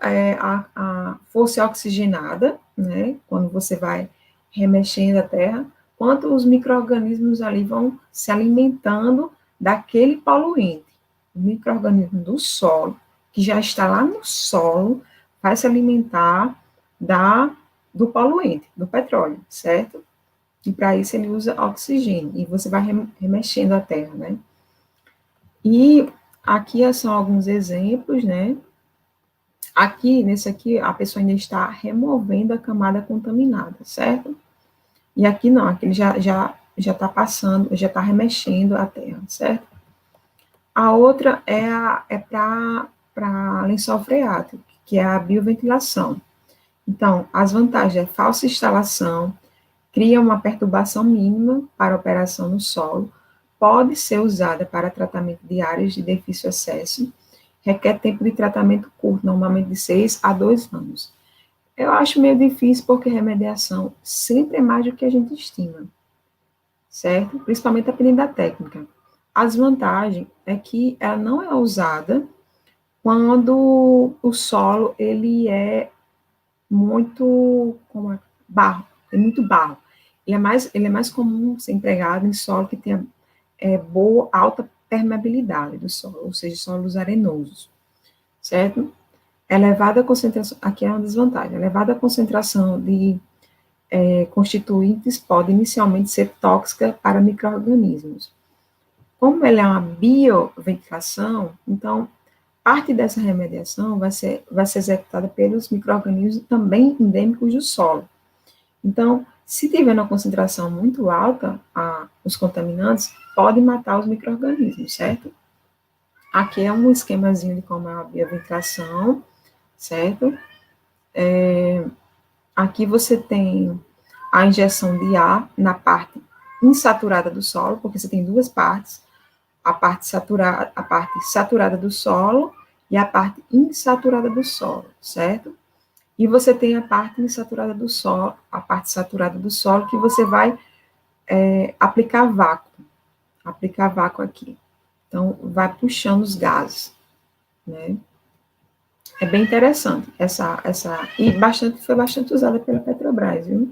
Speaker 2: fosse oxigenada, né, quando você vai remexendo a terra, quanto os micro-organismos ali vão se alimentando daquele poluente. O micro-organismo do solo, que já está lá no solo, vai se alimentar do poluente, do petróleo, certo? E para isso ele usa oxigênio, e você vai remexendo a terra, né? E aqui são alguns exemplos, né? Aqui, nesse aqui, a pessoa ainda está removendo a camada contaminada, certo? E aqui não, aqui ele já está passando, já está remexendo a terra, certo? A outra é para lençol freático, que é a bioventilação. Então, as vantagens é falsa instalação, cria uma perturbação mínima para operação no solo, pode ser usada para tratamento de áreas de difícil acesso, requer tempo de tratamento curto, normalmente de 6 a 2 anos. Eu acho meio difícil porque remediação sempre é mais do que a gente estima, certo? Principalmente dependendo da técnica. A desvantagem é que ela não é usada quando o solo ele é muito barro, tem muito barro. Ele é mais comum ser empregado em solo que tenha boa, alta permeabilidade do solo, ou seja, solos arenosos, certo? Elevada concentração, aqui é uma desvantagem, elevada concentração de constituintes pode inicialmente ser tóxica para micro-organismos. Como ela é uma bioventilação, então, parte dessa remediação vai ser executada pelos micro-organismos também endêmicos do solo. Então, se tiver uma concentração muito alta, os contaminantes podem matar os micro-organismos, certo? Aqui é um esquemazinho de como é a bioventilação, certo? Aqui você tem a injeção de ar na parte insaturada do solo, porque você tem duas partes, a parte saturada do solo e a parte insaturada do solo, certo? E você tem a parte insaturada do solo, a parte saturada do solo, que você vai aplicar vácuo aqui. Então, vai puxando os gases, né? É bem interessante foi bastante usada pela Petrobras, viu?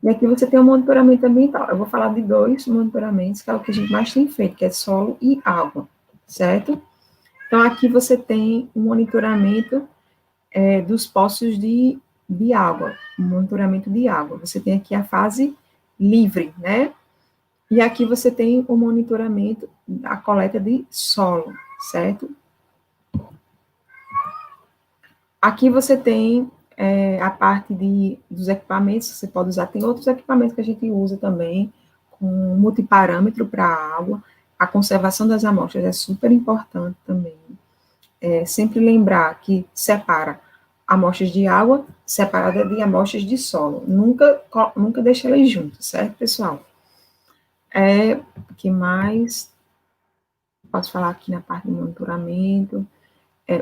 Speaker 2: E aqui você tem o monitoramento ambiental. Eu vou falar de dois monitoramentos, que é o que a gente mais tem feito, que é solo e água, certo? Então, aqui você tem o monitoramento dos poços de água, o monitoramento de água. Você tem aqui a fase livre, né? E aqui você tem o monitoramento da coleta de solo, certo? Aqui você tem a parte dos equipamentos, você pode usar, tem outros equipamentos que a gente usa também, com multiparâmetro para a água, a conservação das amostras é super importante também. Sempre lembrar que separa amostras de água separada de amostras de solo. Nunca deixa elas juntas, certo, pessoal? O que mais posso falar aqui na parte de monitoramento?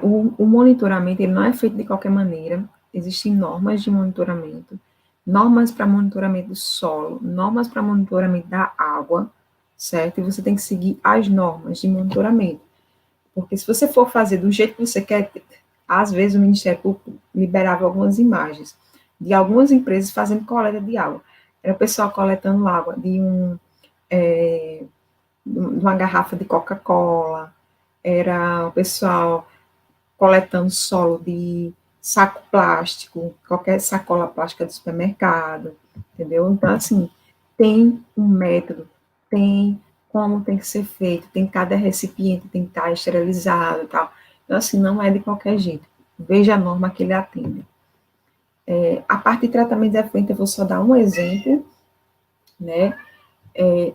Speaker 2: O monitoramento ele não é feito de qualquer maneira. Existem normas de monitoramento, normas para monitoramento do solo, normas para monitoramento da água, certo? E você tem que seguir as normas de monitoramento. Porque se você for fazer do jeito que você quer, às vezes o Ministério Público liberava algumas imagens de algumas empresas fazendo coleta de água. Era o pessoal coletando água de uma garrafa de Coca-Cola, era o pessoal coletando solo de saco plástico, qualquer sacola plástica do supermercado, entendeu? Então, assim, tem um método, tem como tem que ser feito, tem cada recipiente tem que estar esterilizado e tal. Então, assim, não é de qualquer jeito. Veja a norma que ele atende. A parte de tratamento de efluente, eu vou só dar um exemplo, né?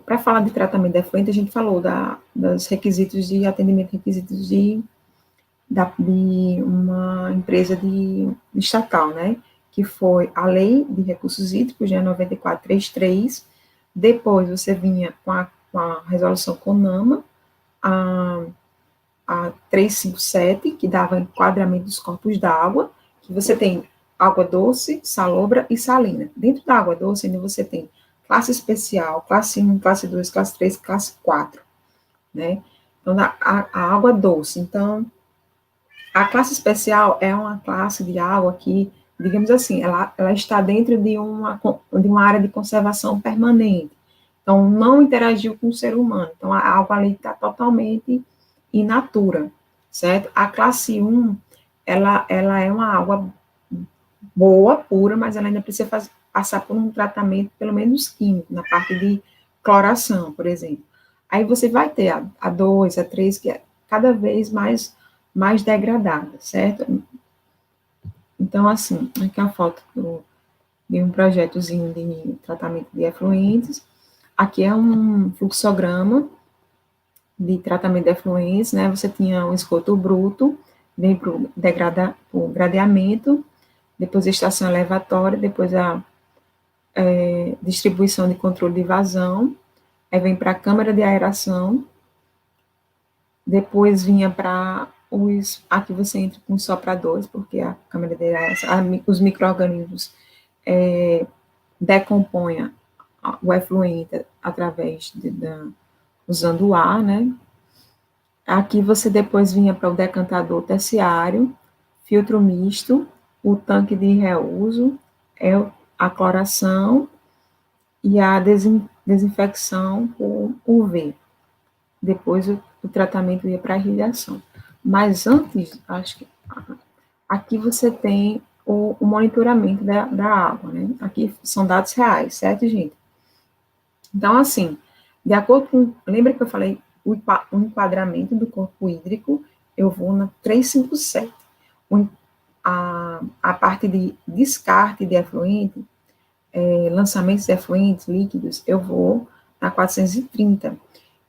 Speaker 2: Para falar de tratamento de efluente, a gente falou dos requisitos de atendimento, requisitos de uma empresa estatal, né? Que foi a Lei de Recursos Hídricos, né, 9433. Depois você vinha com a resolução CONAMA, a 357, que dava enquadramento dos corpos d'água, que você tem água doce, salobra e salina. Dentro da água doce, ainda você tem classe especial, classe 1, classe 2, classe 3, classe 4, né? Então, a água doce. Então, a classe especial é uma classe de água que, digamos assim, ela está dentro de uma área de conservação permanente. Então, não interagiu com o ser humano. Então, a água ali está totalmente in natura, certo? A classe 1, ela é uma água boa, pura, mas ela ainda precisa passar por um tratamento, pelo menos químico, na parte de cloração, por exemplo. Aí você vai ter a 2, a 3, que é cada vez mais degradada, certo? Então, assim, aqui é uma foto de um projetozinho de tratamento de efluentes. Aqui é um fluxograma de tratamento de efluentes, né? Você tinha um esgoto bruto, vem para o gradeamento, depois a estação elevatória, depois a distribuição de controle de vazão, aí vem para a câmara de aeração, depois vinha para aqui você entra com sopradores, porque a câmara de aeração, os micro-organismos decompõem o efluente através usando o ar, né? Aqui você depois vinha para o decantador terciário, filtro misto, o tanque de reuso, a cloração e a desinfecção por UV. Depois o tratamento ia para a irrigação. Mas antes, acho que aqui você tem o monitoramento da água, né? Aqui são dados reais, certo, gente? Então, assim, de acordo com... Lembra que eu falei o enquadramento do corpo hídrico? Eu vou na 357. A parte de descarte de efluente, lançamentos de efluentes líquidos, eu vou na 430.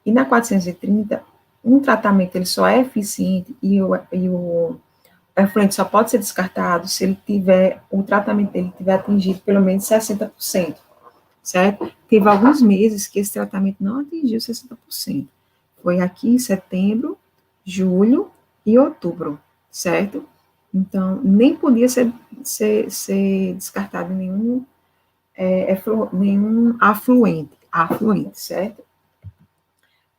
Speaker 2: E na 430, um tratamento ele só é eficiente e o efluente só pode ser descartado se ele tiver, o tratamento dele tiver atingido pelo menos 60%, certo? Teve alguns meses que esse tratamento não atingiu 60%. Foi aqui em setembro, julho e outubro, certo? Então, nem podia ser descartado nenhum afluente, certo?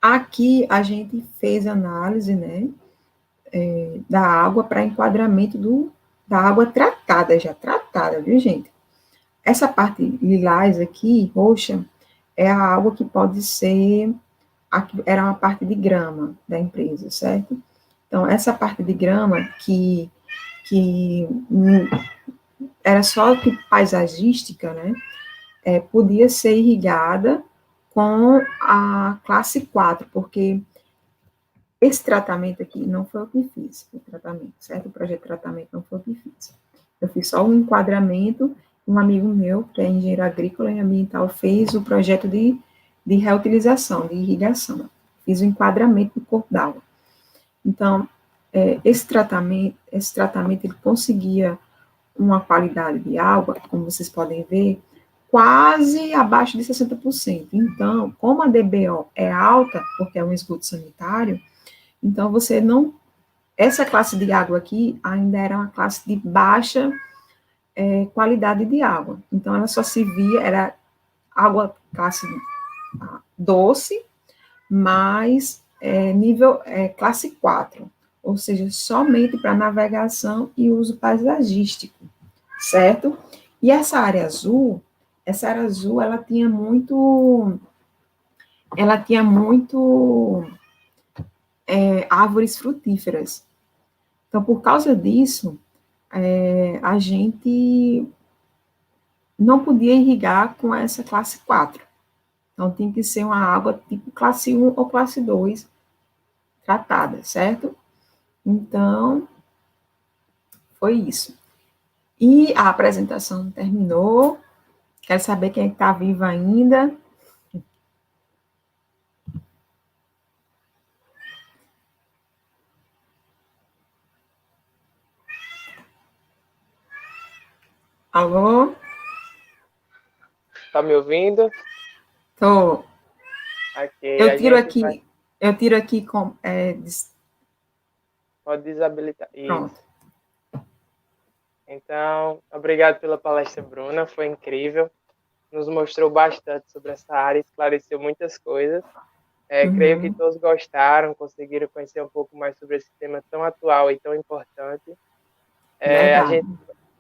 Speaker 2: Aqui a gente fez análise, né, da água para enquadramento da água tratada, já tratada, viu, gente? Essa parte lilás aqui, roxa, é a água que pode ser, aqui era uma parte de grama da empresa, certo? Então, essa parte de grama que era só tipo paisagística, né, podia ser irrigada com a classe 4, porque esse tratamento aqui não foi o que fiz, o tratamento, certo? O projeto de tratamento não foi o que fiz. Eu fiz só um enquadramento, um amigo meu, que é engenheiro agrícola e ambiental, fez o projeto de reutilização, de irrigação. Fiz o enquadramento do corpo d'água. Então, esse tratamento, ele conseguia uma qualidade de água, como vocês podem ver, quase abaixo de 60%. Então, como a DBO é alta, porque é um esgoto sanitário, então você não. Essa classe de água aqui ainda era uma classe de baixa qualidade de água. Então, ela só se via, era água classe doce, mas nível classe 4, ou seja, somente para navegação e uso paisagístico, certo? E essa área azul, ela tinha muito árvores frutíferas. Então, por causa disso, a gente não podia irrigar com essa classe 4. Então, tem que ser uma água tipo classe 1 ou classe 2 tratada, certo? Então, foi isso. E a apresentação terminou. Quero saber quem está vivo ainda. Alô?
Speaker 1: Tá me ouvindo?
Speaker 2: Tô.
Speaker 1: Ok,
Speaker 2: Eu
Speaker 1: a
Speaker 2: tiro
Speaker 1: gente vai.
Speaker 2: aqui, eu tiro aqui com.
Speaker 1: Pode desabilitar.
Speaker 2: Pronto.
Speaker 1: Isso. Então, obrigado pela palestra, Bruna. Foi incrível. Nos mostrou bastante sobre essa área, esclareceu muitas coisas. Creio que todos gostaram, conseguiram conhecer um pouco mais sobre esse tema tão atual e tão importante. A
Speaker 2: Verdade.
Speaker 1: gente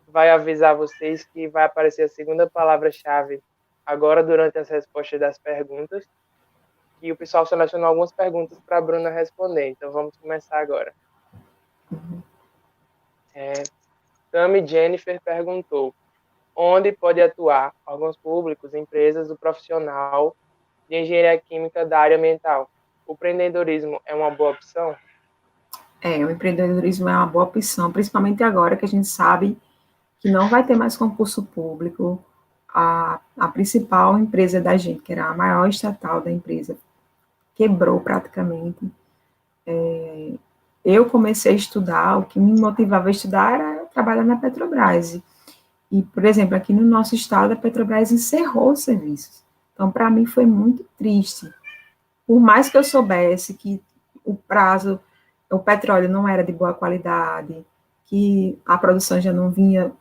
Speaker 1: vai avisar vocês que vai aparecer a segunda palavra-chave agora durante as respostas das perguntas. E o pessoal selecionou algumas perguntas para a Bruna responder. Então, vamos começar agora. Tami Jennifer perguntou: onde pode atuar órgãos públicos, empresas, o profissional de engenharia química da área ambiental? O empreendedorismo é uma boa opção?
Speaker 2: O empreendedorismo é uma boa opção, principalmente agora que a gente sabe que não vai ter mais concurso público. A principal empresa da gente, que era a maior estatal da empresa, quebrou praticamente. Eu comecei a estudar, o que me motivava a estudar era trabalhar na Petrobras. E, por exemplo, aqui no nosso estado, a Petrobras encerrou os serviços. Então, para mim, foi muito triste. Por mais que eu soubesse que o prazo, o petróleo não era de boa qualidade, que a produção já não vinha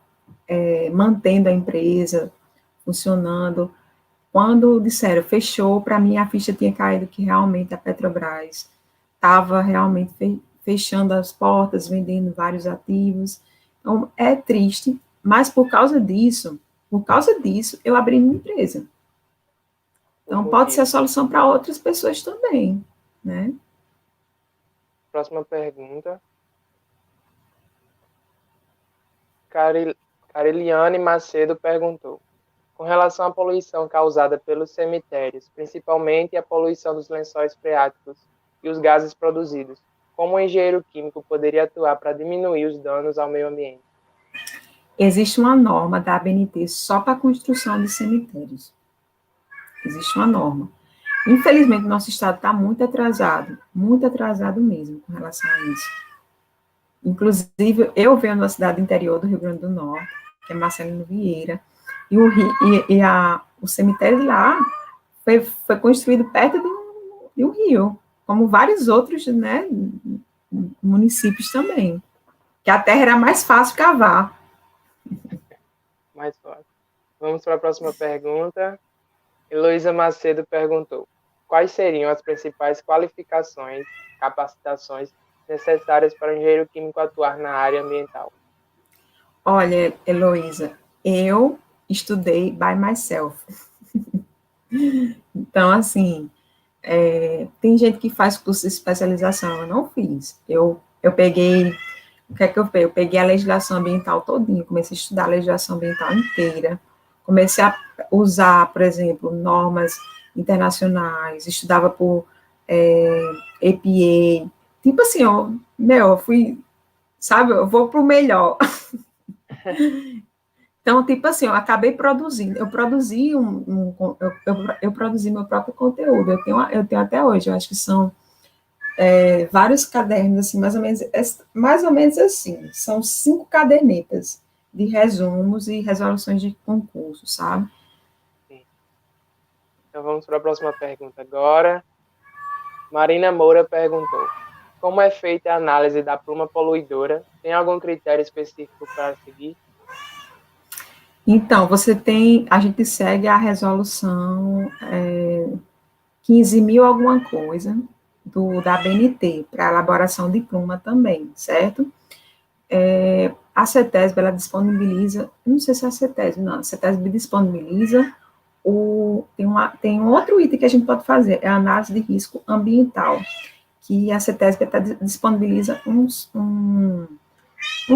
Speaker 2: mantendo a empresa funcionando, quando disseram fechou, para mim a ficha tinha caído que realmente a Petrobras estava realmente fechando as portas, vendendo vários ativos. Então, é triste, mas por causa disso, eu abri minha empresa. Então, pode ser a solução para outras pessoas também, né?
Speaker 1: Próxima pergunta. Cariliane Macedo perguntou: com relação à poluição causada pelos cemitérios, principalmente a poluição dos lençóis freáticos e os gases produzidos, como o engenheiro químico poderia atuar para diminuir os danos ao meio ambiente?
Speaker 2: Existe uma norma da ABNT só para a construção de cemitérios. Existe uma norma. Infelizmente, nosso estado está muito atrasado mesmo com relação a isso. Inclusive, eu venho da cidade interior do Rio Grande do Norte, que é Marcelino Vieira, e o cemitério de lá foi construído perto de um rio, como vários outros, né, municípios também, que a terra era mais fácil cavar.
Speaker 1: Mais fácil. Vamos para a próxima pergunta. Heloísa Macedo perguntou: quais seriam as principais qualificações, capacitações necessárias para o engenheiro químico atuar na área ambiental?
Speaker 2: Olha, Heloísa, eu estudei by myself. Então, assim, tem gente que faz curso de especialização, eu não fiz. Eu peguei, o que é que eu peguei? Eu peguei a legislação ambiental todinha, comecei a estudar a legislação ambiental inteira, comecei a usar, por exemplo, normas internacionais, estudava por EPA, tipo assim, eu fui, sabe, eu vou para o melhor. Então, tipo assim, eu acabei produzindo, eu produzi eu produzi meu próprio conteúdo, eu tenho até hoje, eu acho que são vários cadernos, assim, mais ou menos assim, são 5 cadernetas, de resumos e resoluções de concurso, sabe?
Speaker 1: Sim. Então vamos para a próxima pergunta agora. Marina Moura perguntou: como é feita a análise da pluma poluidora? Tem algum critério específico para seguir?
Speaker 2: Então, a gente segue a resolução 15.000 alguma coisa da BNT, para elaboração de pluma também, certo? A CETESB, ela disponibiliza, não sei se é a CETESB, não, a CETESB disponibiliza tem um outro item que a gente pode fazer, é a análise de risco ambiental, que a CETESB disponibiliza um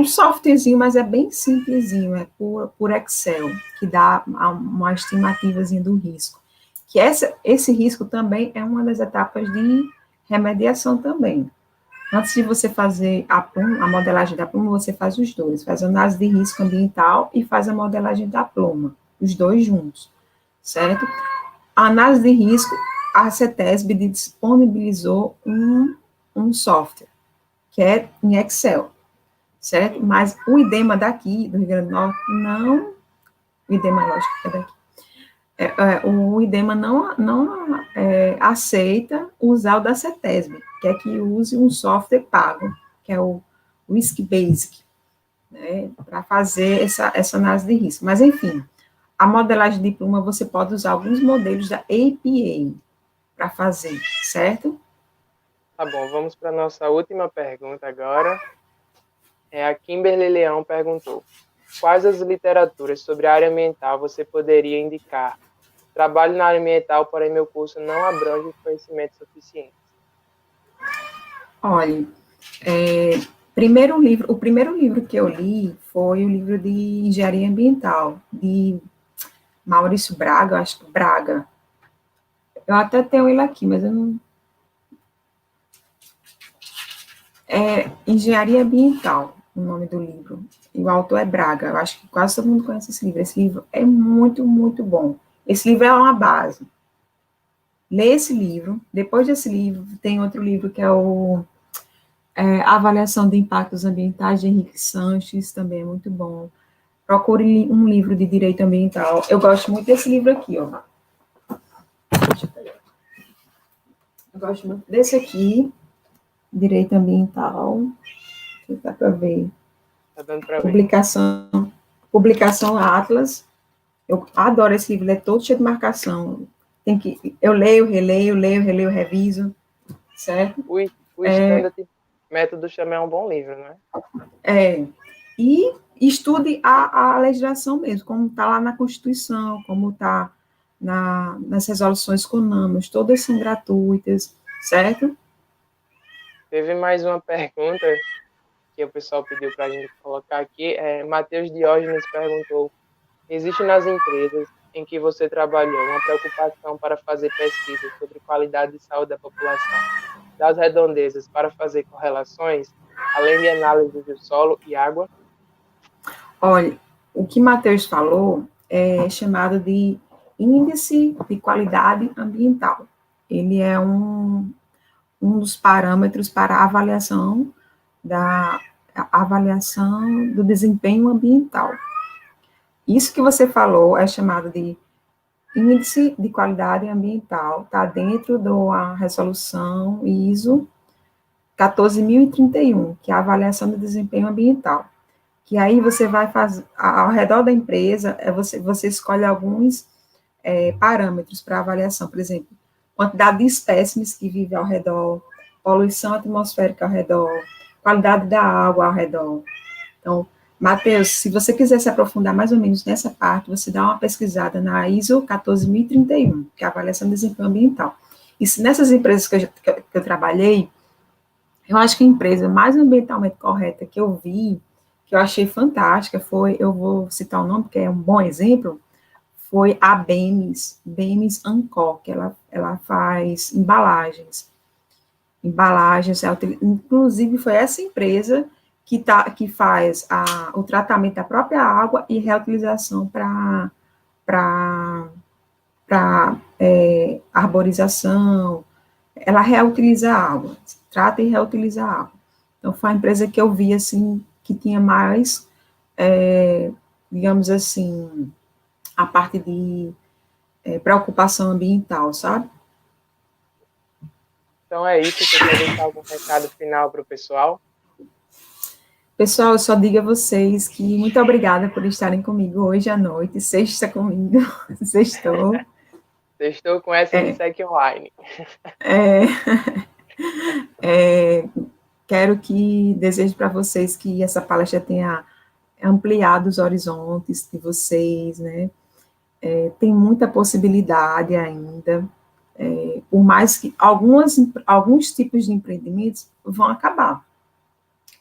Speaker 2: softwarezinho, mas é bem simplesinho, é por Excel, que dá uma estimativazinha do risco. Que esse risco também é uma das etapas de remediação também. Antes de você fazer a modelagem da pluma, você faz os dois, faz a análise de risco ambiental e faz a modelagem da pluma, os dois juntos, certo? A análise de risco, a CETESB disponibilizou um software, que é em Excel, certo? Mas o IDEMA daqui, do Rio Grande do Norte, não, o IDEMA, lógico que é daqui, o IDEMA não aceita usar o da CETESB, que é que use um software pago, que é o Risk Basic, né, para fazer essa análise de risco. Mas, enfim, a modelagem de pluma, você pode usar alguns modelos da APA para fazer, certo?
Speaker 1: Tá bom, vamos para a nossa última pergunta agora. A Kimberly Leão perguntou: quais as literaturas sobre a área ambiental você poderia indicar? Trabalho na área ambiental, porém meu curso não abrange conhecimentos suficientes.
Speaker 2: Olha, o primeiro livro que eu li foi o livro de Engenharia Ambiental, de Maurício Braga, acho que Braga. Eu até tenho ele aqui, mas eu não. É Engenharia Ambiental, o nome do livro. E o autor é Braga. Eu acho que quase todo mundo conhece esse livro. Esse livro é muito, muito bom. Esse livro é uma base. Lê esse livro. Depois desse livro, tem outro livro que é Avaliação de Impactos Ambientais, de Henrique Sanches, também é muito bom. Procure um livro de direito ambiental. Eu gosto muito desse livro aqui, ó. Eu gosto muito desse aqui, Direito Ambiental. Dá para ver.
Speaker 1: Tá dando para ver.
Speaker 2: Publicação Atlas. Eu adoro esse livro, ele é todo cheio de marcação. Eu leio, reviso, certo?
Speaker 1: O Standard Método também é um bom livro, né?
Speaker 2: E estude a legislação mesmo, como está lá na Constituição, como está nas resoluções CONAMAs, todas são gratuitas, certo?
Speaker 1: Teve mais uma pergunta que o pessoal pediu para a gente colocar aqui. Matheus Diógenes perguntou: existe nas empresas em que você trabalhou uma preocupação para fazer pesquisas sobre qualidade de saúde da população das redondezas para fazer correlações, além de análise do solo e água?
Speaker 2: Olha, o que Matheus falou é chamado de Índice de Qualidade Ambiental. Ele é um dos parâmetros para a avaliação do desempenho ambiental. Isso que você falou é chamado de Índice de Qualidade Ambiental, está dentro da resolução ISO 14.031, que é a avaliação do desempenho ambiental. Que aí você vai fazer, ao redor da empresa, você escolhe alguns parâmetros para avaliação, por exemplo, quantidade de espécimes que vivem ao redor, poluição atmosférica ao redor, qualidade da água ao redor. Então, Matheus, se você quiser se aprofundar mais ou menos nessa parte, você dá uma pesquisada na ISO 14.031, que é a avaliação de desempenho ambiental. E se nessas empresas que eu trabalhei, eu acho que a empresa mais ambientalmente correta que eu vi, que eu achei fantástica, eu vou citar o nome, porque é um bom exemplo, foi a Bemis Ancor, que ela faz embalagens, inclusive foi essa empresa que faz o tratamento da própria água e reutilização para arborização, ela reutiliza a água, trata e reutiliza a água. Então, foi a empresa que eu vi, assim, que tinha mais digamos assim, a parte de preocupação ambiental, sabe?
Speaker 1: Então é isso, você quer deixar algum recado final para o pessoal?
Speaker 2: Pessoal, eu só digo a vocês que muito obrigada por estarem comigo hoje à noite, sexta comigo, sextou.
Speaker 1: Estou com essa de
Speaker 2: É,
Speaker 1: SEC Online.
Speaker 2: é, quero que, desejo para vocês que essa palestra tenha ampliado os horizontes de vocês, né? Tem muita possibilidade ainda, por mais que alguns tipos de empreendimentos vão acabar.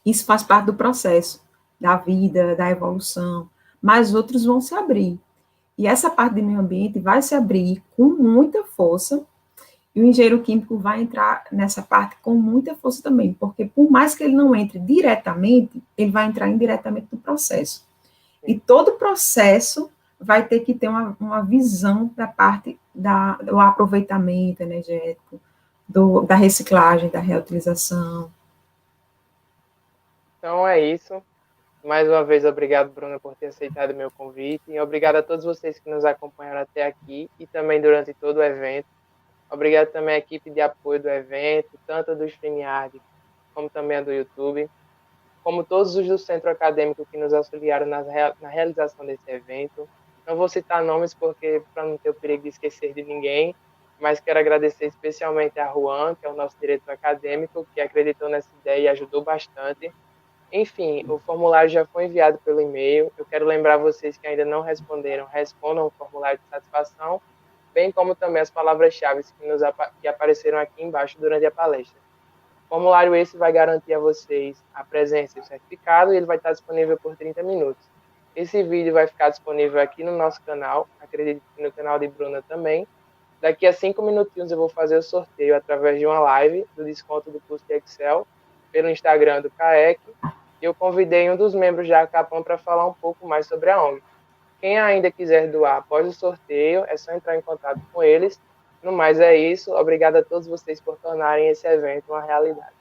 Speaker 2: Isso faz parte do processo da vida, da evolução, mas outros vão se abrir. E essa parte de meio ambiente vai se abrir com muita força, e o engenheiro químico vai entrar nessa parte com muita força também, porque por mais que ele não entre diretamente, ele vai entrar indiretamente no processo. E todo o processo vai ter que ter uma visão da parte do aproveitamento energético, da reciclagem, da reutilização.
Speaker 1: Então é isso. Mais uma vez, obrigado, Bruna, por ter aceitado o meu convite. E obrigado a todos vocês que nos acompanharam até aqui e também durante todo o evento. Obrigado também à equipe de apoio do evento, tanto do StreamYard como também a do YouTube, como todos os do centro acadêmico que nos auxiliaram na realização desse evento. Não vou citar nomes porque para não ter o perigo de esquecer de ninguém, mas quero agradecer especialmente a Juan, que é o nosso diretor acadêmico, que acreditou nessa ideia e ajudou bastante. Enfim, o formulário já foi enviado pelo e-mail. Eu quero lembrar vocês que ainda não responderam, respondam o formulário de satisfação, bem como também as palavras-chave que apareceram aqui embaixo durante a palestra. O formulário esse vai garantir a vocês a presença e o certificado, e ele vai estar disponível por 30 minutos. Esse vídeo vai ficar disponível aqui no nosso canal, acredito que no canal de Bruna também. Daqui a 5 minutinhos eu vou fazer o sorteio através de uma live do desconto do curso de Excel pelo Instagram do CAEC. E eu convidei um dos membros da Acapam para falar um pouco mais sobre a ONG. Quem ainda quiser doar após o sorteio, é só entrar em contato com eles. No mais é isso. Obrigado a todos vocês por tornarem esse evento uma realidade.